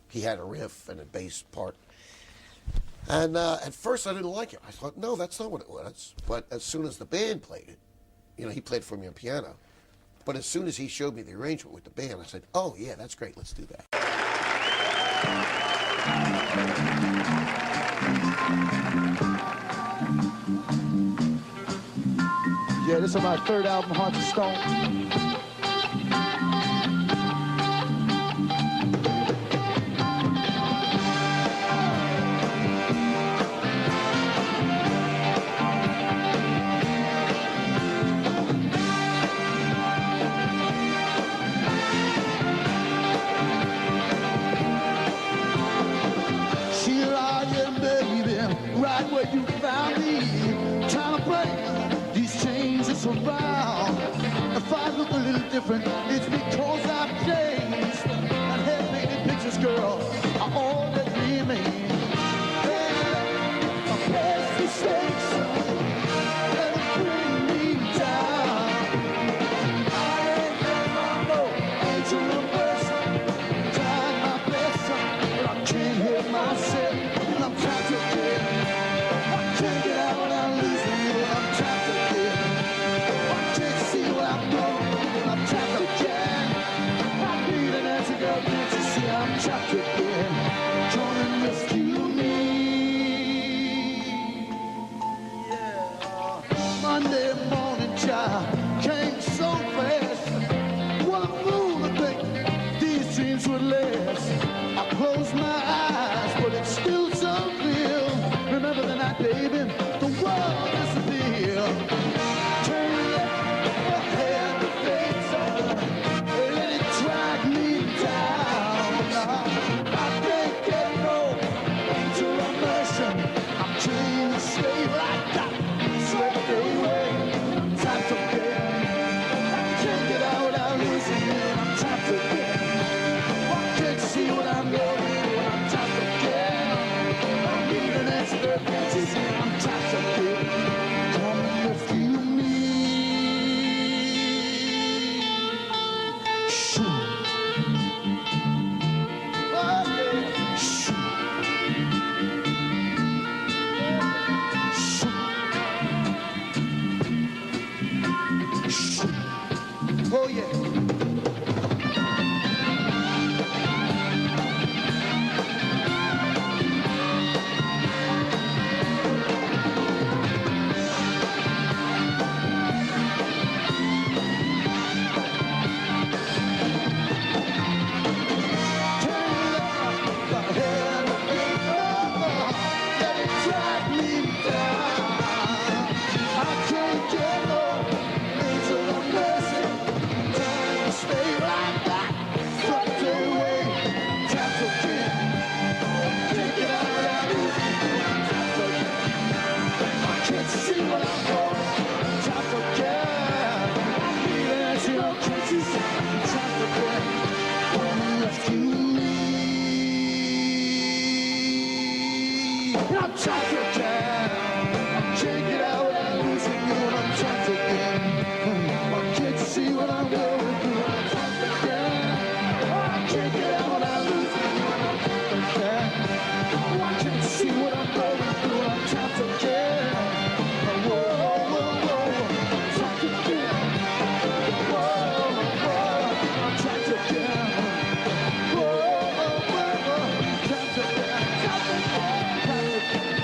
[SPEAKER 10] He had a riff and a bass part. And at first I didn't like it. I thought, no, that's not what it was. But as soon as the band played it, you know, he played for me on piano. But as soon as he showed me the arrangement with the band, I said, oh, yeah, that's great. Let's do that.
[SPEAKER 22] yeah, this is my 3rd album, Hearts of Stone. Where you found me, trying to break these chains that surround. If I look a little different, it's because I've changed. And head-painted pictures, girl, are all that remain. My past mistakes, they bring me down. I ain't never no angel of mercy. Tried my best, but I can't help myself. And I'm trying to get. Can't get out without losing you. I'm trapped again. I can't see what I'm doing. I'm trapped again. trapped again. Come and rescue me. Yeah. Monday morning child came so fast. What a fool to think these dreams would last. I close my eyes, but it's still so real. Remember the night, baby, the world disappeared. Turn left, ahead, the fates on. Let it drag me down. I can't get no angel of mercy. I'm chained a slave like that. Swept away, trapped again. I can't get out without losing you. I'm trapped again. I can't see what I'm going. I'm trapped again. I need an expert. I'm trapped again. Come and rescue me. Shoot. Oh, yeah. Shoot. Shoot. Oh, yeah. I'm trapped again. I can't get out without losing you. I'm trapped again. I can't see what I'm going through. I'm trapped again. I can't get out without losing you. I'm trapped again. I can't see what I'm going through. I'm trapped again. Whoa, whoa, whoa. I'm trapped again. Whoa, whoa. I'm trapped again. Whoa, whoa, whoa. Trapped again. Trapped again.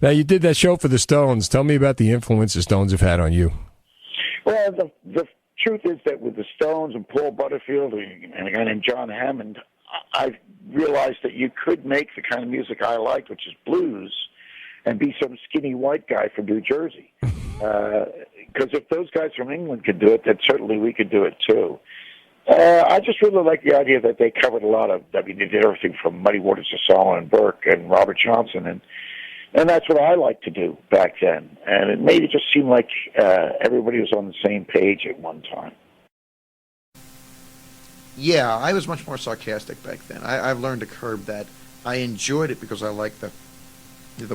[SPEAKER 8] Now, you did that show for the Stones. Tell me about the influence the Stones have had on you.
[SPEAKER 20] Well, the truth is that with the Stones and Paul Butterfield and a guy named John Hammond, I realized that you could make the kind of music I liked, which is blues, and be some skinny white guy from New Jersey. Because if those guys from England could do it, then certainly we could do it too. I just really like the idea that they covered a lot of, I mean, they did everything from Muddy Waters to Solomon Burke and Robert Johnson, and that's what I liked to do back then. And it made it just seem like everybody was on the same page at one time.
[SPEAKER 19] Yeah, I was much more sarcastic back then. I've learned to curb that. I enjoyed it because I like the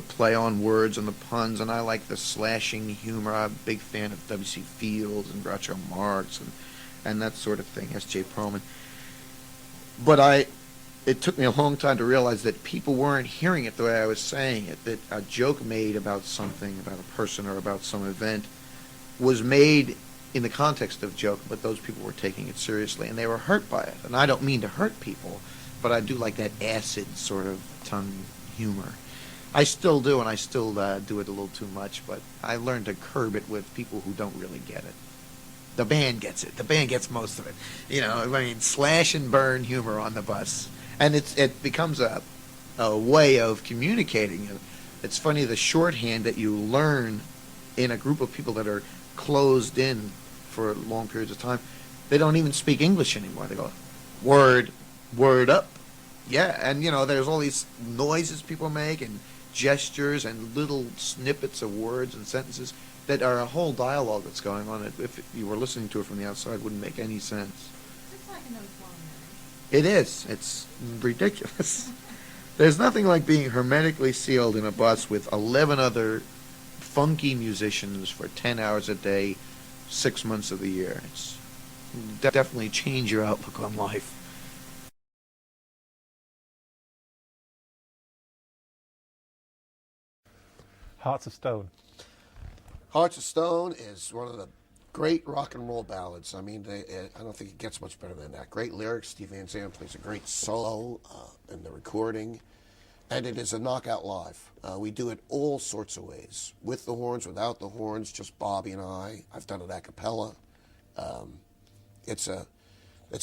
[SPEAKER 19] play on words and the puns, and I like the slashing humor. I'm a big fan of W.C. Fields and Groucho Marx and that sort of thing, S.J. Perlman. But it took me a long time to realize that people weren't hearing it the way I was saying it, that a joke made about something, about a person or about some event, was made in the context of joke, but those people were taking it seriously, and they were hurt by it. And I don't mean to hurt people, but I do like that acid sort of tongue humor. I still do, and I still do it a little too much, but I learned to curb it with people who don't really get it. The band gets it. The band gets most of it. You know, I mean, slash and burn humor on the bus. And it becomes a way of communicating. It's funny, the shorthand that you learn in a group of people that are closed in for long periods of time, they don't even speak English anymore. They go, word up. Yeah, and, you know, there's all these noises people make and
[SPEAKER 11] gestures and little snippets of words and sentences that are a whole dialogue that's going on. If you were listening to it from the outside, wouldn't make any sense.
[SPEAKER 12] It's like another song.
[SPEAKER 11] It is. It's ridiculous. There's nothing like being hermetically sealed in a bus with 11 other funky musicians for 10 hours a day, 6 months of the year. It's definitely change your outlook on life.
[SPEAKER 7] Hearts of Stone.
[SPEAKER 10] Hearts of Stone is one of the great rock and roll ballads. I mean, I don't think it gets much better than that. Great lyrics. Steve Van Zandt plays a great solo in the recording. And it is a knockout live. We do it all sorts of ways. With the horns, without the horns, just Bobby and I. I've done it a cappella. It's a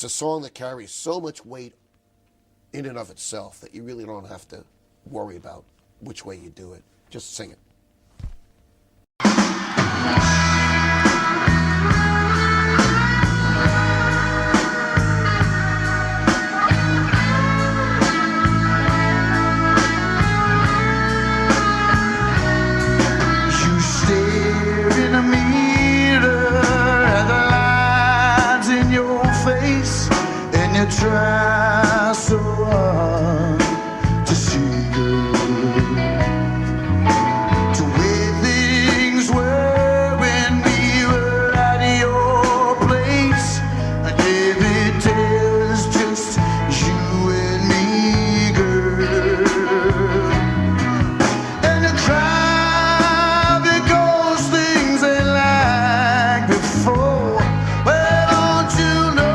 [SPEAKER 10] song that carries so much weight in and of itself that you really don't have to worry about which way you do it. Just sing it.
[SPEAKER 22] Try so hard to see good, to way things were when we were at your place. And every day is just you and me, girl. And you cry because things ain't like before. Well, don't you know?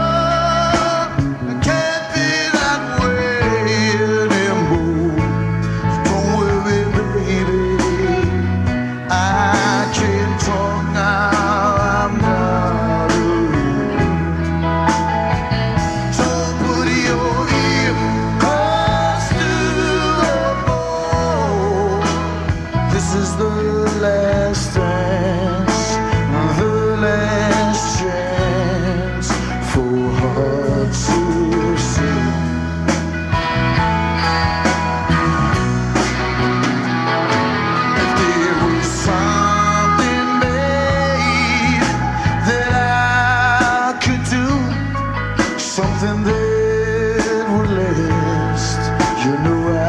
[SPEAKER 22] Something that would last, you know I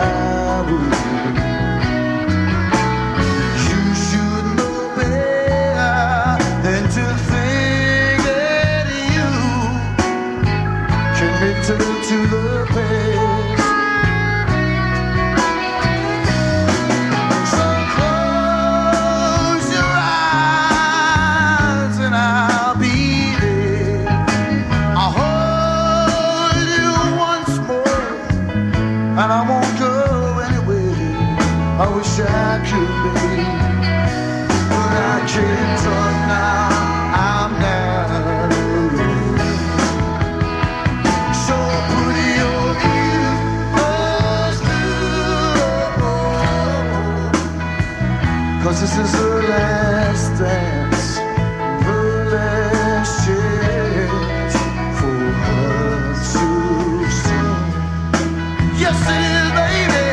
[SPEAKER 22] would. You should know better than to think that you can return to the past. So close your eyes and I'll be there. I hope and I won't go anywhere. I wish I could be, but I can't talk now. I'm not alone. So put your ears to 'cause this is the last dance, the last chance for us to sing. Yes, it is, baby.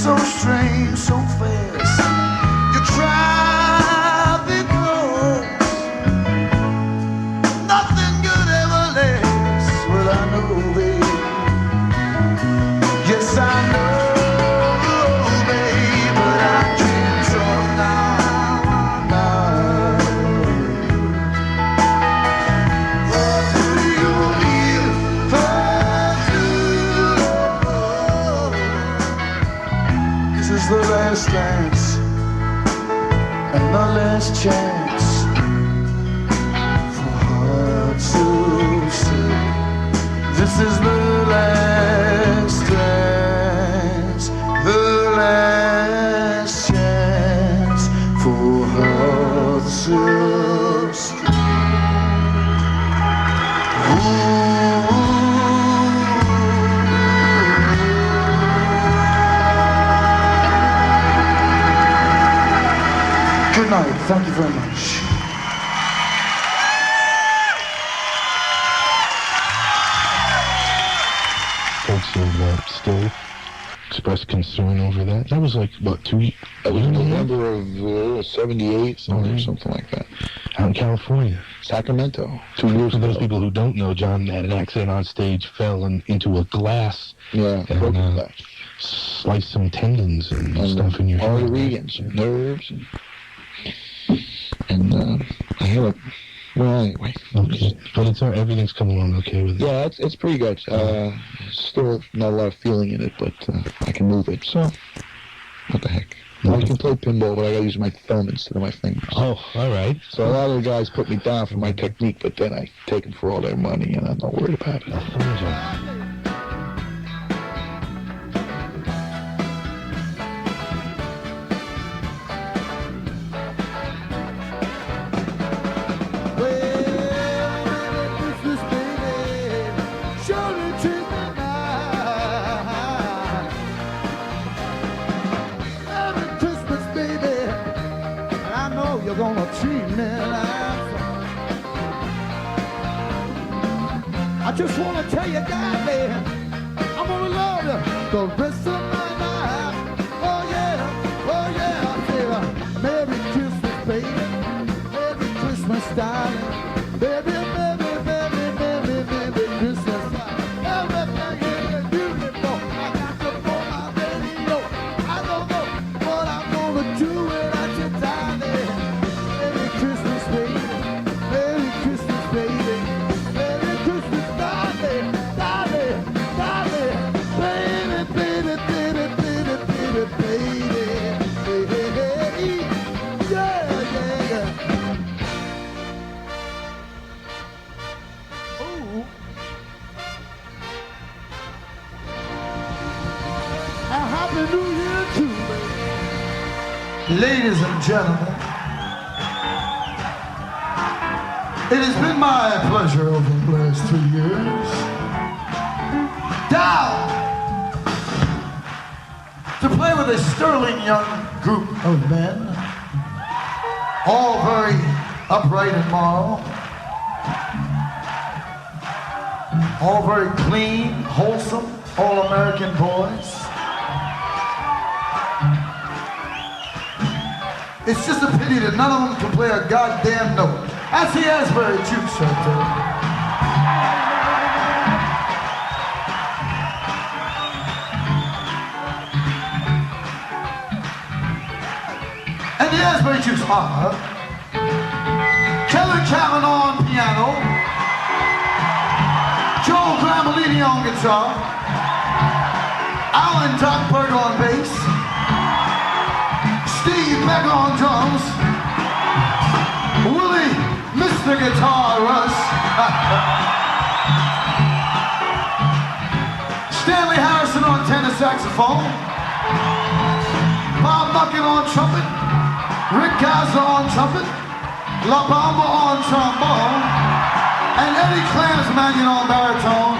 [SPEAKER 22] So strange, so fast. You try because nothing good ever lasts. Well, I know, babe. Yes, I know, babe, but I can't talk now. Put your ear This is the last dance and the last chance for hearts to sing. This is the last dance, the last chance for hearts of stone. Good night. Thank you very much.
[SPEAKER 12] Folks have still expressed concern over that. That was like, what, 2 weeks?
[SPEAKER 11] That was November of 78, something like that.
[SPEAKER 12] Out in California.
[SPEAKER 11] Sacramento.
[SPEAKER 12] 2 years for those people who don't know, John had an accident on stage, fell into a glass.
[SPEAKER 11] Yeah,
[SPEAKER 12] and,
[SPEAKER 11] broken glass.
[SPEAKER 12] Sliced some tendons and stuff in your
[SPEAKER 11] artery
[SPEAKER 12] head.
[SPEAKER 11] and some nerves. And I had a... Well, anyway.
[SPEAKER 12] Okay. But it's everything's coming along okay with it?
[SPEAKER 11] Yeah, it's pretty good. Still not a lot of feeling in it, but I can move it, so what the heck. I can play pinball, but I gotta use my thumb instead of my fingers.
[SPEAKER 12] Oh, all right.
[SPEAKER 11] So a lot of the guys put me down for my technique, but then I take them for all their money, and I'm not worried about it.
[SPEAKER 22] You're gonna treat me like I just wanna tell you, darling, I'm gonna love you the rest of my life. Oh yeah, I say, Merry Christmas, baby, Merry Christmas, darling, baby, Merry Christmas. Everything is beautiful. I got you for my radio. I don't know what I'm gonna do without you, darling. Merry Christmas, baby. Merry Christmas, baby. Merry Christmas, darling, darling, darling. Baby, baby, baby, baby, baby, baby. Hey, hey, hey. Yeah, yeah, yeah. Ooh. A happy new year to me. Ladies and gentlemen, it has been my pleasure over the last 2 years down to play with a sterling young group of men, all very upright and moral, all very clean, wholesome, all-American boys. It's just a pity that none of them can play a goddamn note. That's the Asbury Jukes right there. And the Asbury Jukes are Kelly Callan on piano, Joel Gramellini on guitar, Alan Dockberg on bass, Steve Becker on drums, Willie, Mr. Guitar Rush, Stanley Harrison on tenor saxophone, Bob Bucket on trumpet, Rick Gazza on trumpet, La Bamba on trombone, and Eddie Klansman on baritone.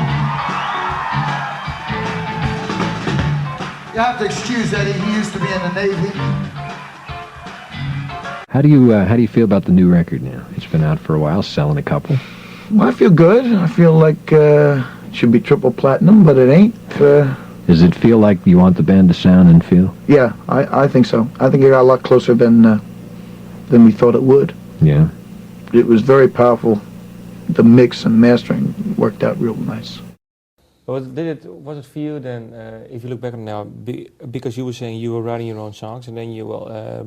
[SPEAKER 22] You have to excuse Eddie, he used to be in the Navy.
[SPEAKER 17] How do you feel about the new record now? It's been out for a while, selling a couple.
[SPEAKER 11] Well, I feel good. I feel like it should be triple platinum, but it ain't.
[SPEAKER 17] Does it feel like you want the band to sound and feel?
[SPEAKER 11] Yeah, I think so. I think it got a lot closer than we thought it would.
[SPEAKER 17] Yeah.
[SPEAKER 11] It was very powerful. The mix and mastering worked out real nice.
[SPEAKER 21] Was it for you then, if you look back on now, because you were saying you were writing your own songs and then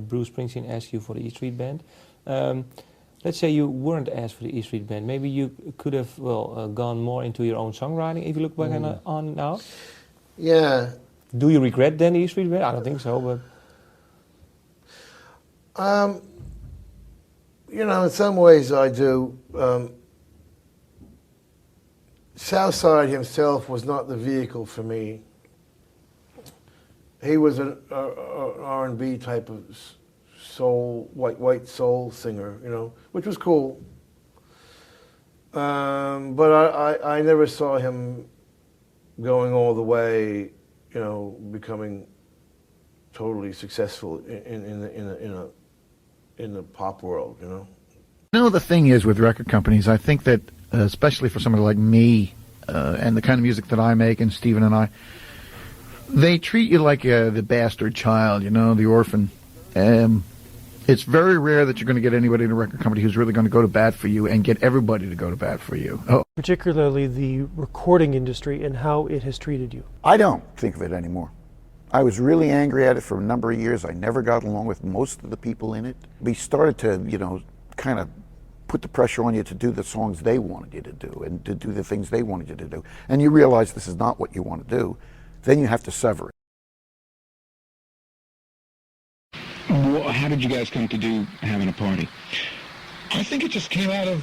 [SPEAKER 21] Bruce Springsteen asked you for the E Street Band. Let's say you weren't asked for the E Street Band. Maybe you could have, gone more into your own songwriting if you look back on now?
[SPEAKER 10] Yeah.
[SPEAKER 21] Do you regret then the E Street Band? I don't think so, but... in some ways I do.
[SPEAKER 14] Southside himself was not the vehicle for me. He was an R&B type of soul, white soul singer, you know, which was cool. But I never saw him going all the way, you know, becoming totally successful in the pop world, you know.
[SPEAKER 11] You know, the thing is with record companies, I think that, especially for somebody like me and the kind of music that I make, and Stephen and I, they treat you like the bastard child, you know, the orphan. It's very rare that you're going to get anybody in a record company who's really going to go to bat for you and get everybody to go to bat for you. Oh.
[SPEAKER 15] Particularly the recording industry and how it has treated you.
[SPEAKER 1] I don't think of it anymore. I was really angry at it for a number of years. I never got along with most of the people in it. We started to, you know, kind of put the pressure on you to do the songs they wanted you to do and to do the things they wanted you to do. And you realize this is not what you want to do. Then you have to sever it.
[SPEAKER 12] How did you guys come to do having a party?
[SPEAKER 16] I think it just came out of,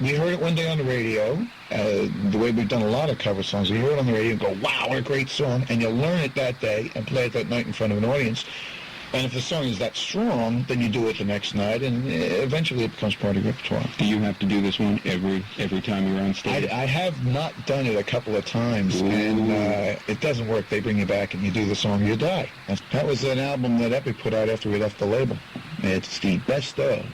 [SPEAKER 16] we heard it one day on the radio, the way we've done a lot of cover songs. You hear it on the radio and go, wow, what a great song, and you'll learn it that day and play it that night in front of an audience. And if the song is that strong, then you do it the next night, and eventually it becomes part of your repertoire.
[SPEAKER 12] Do you have to do this one every time you're on stage?
[SPEAKER 16] I have not done it a couple of times, and it doesn't work. They bring you back and you do the song, you die. That was an album that Epic put out after we left the label. It's the best of.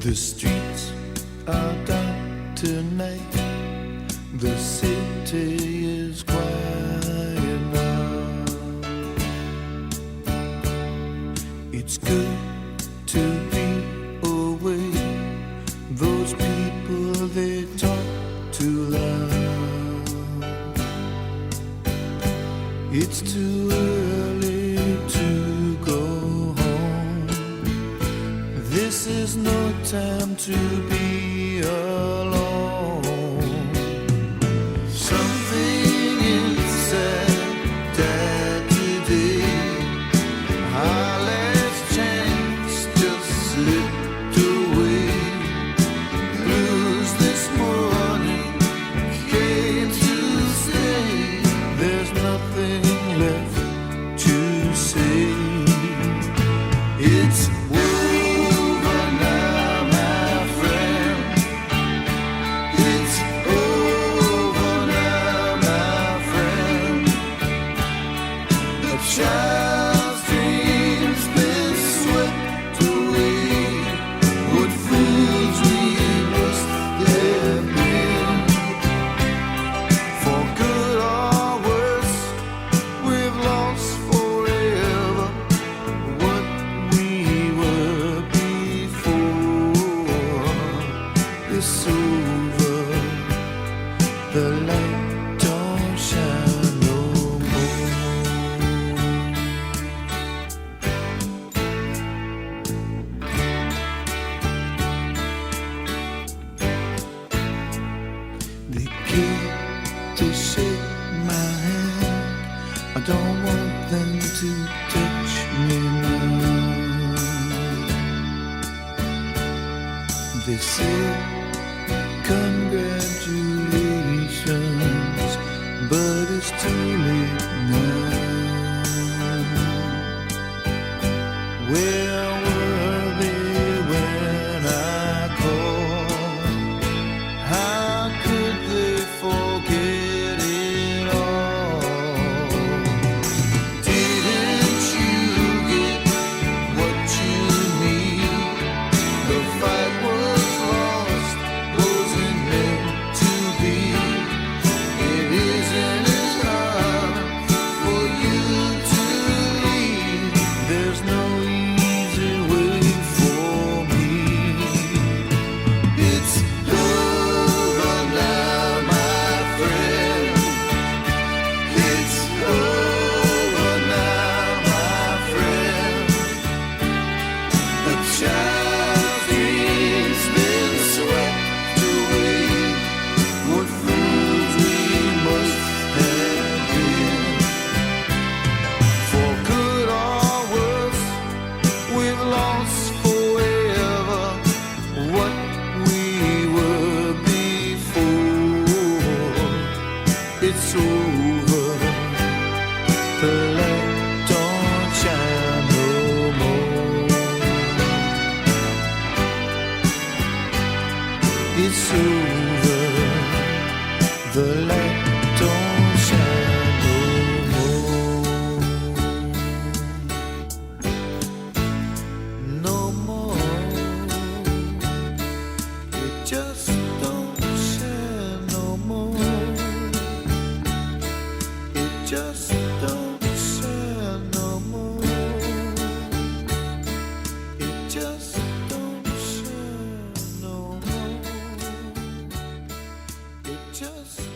[SPEAKER 22] The streets are dark tonight. The city is quiet now. It's good to be away. Those people, they talk too loud. It's too early to go home. This is no time to be alone. Something inside died today. Our last chance just slipped away. Blues this morning came to stay. There's nothing left to say. It's over now, my friend. It's over now, my friend. A child's dreams been swept away. What fools we must have been. For good or worse, we've lost forever what we were before. It's over. The light don't shine no more. They came to shake my hand. I don't want them to touch me now. They say congratulations, but it's too late now. Where were they when I called? How could they forget it all? Didn't you get what you need? The fight was lost, wasn't meant to be. It isn't as hard for you to leave. There's no easy way for me. It's over now, my friend. It's over now, my friend. A child's dreams been swept away. What fools we must have been. For good or worse, we've lost forever what we were before. It's over. The light don't shine no more. It's over. The light don't shine no more. It just don't shine no more. It just don't shine no more. It just don't shine no more. It just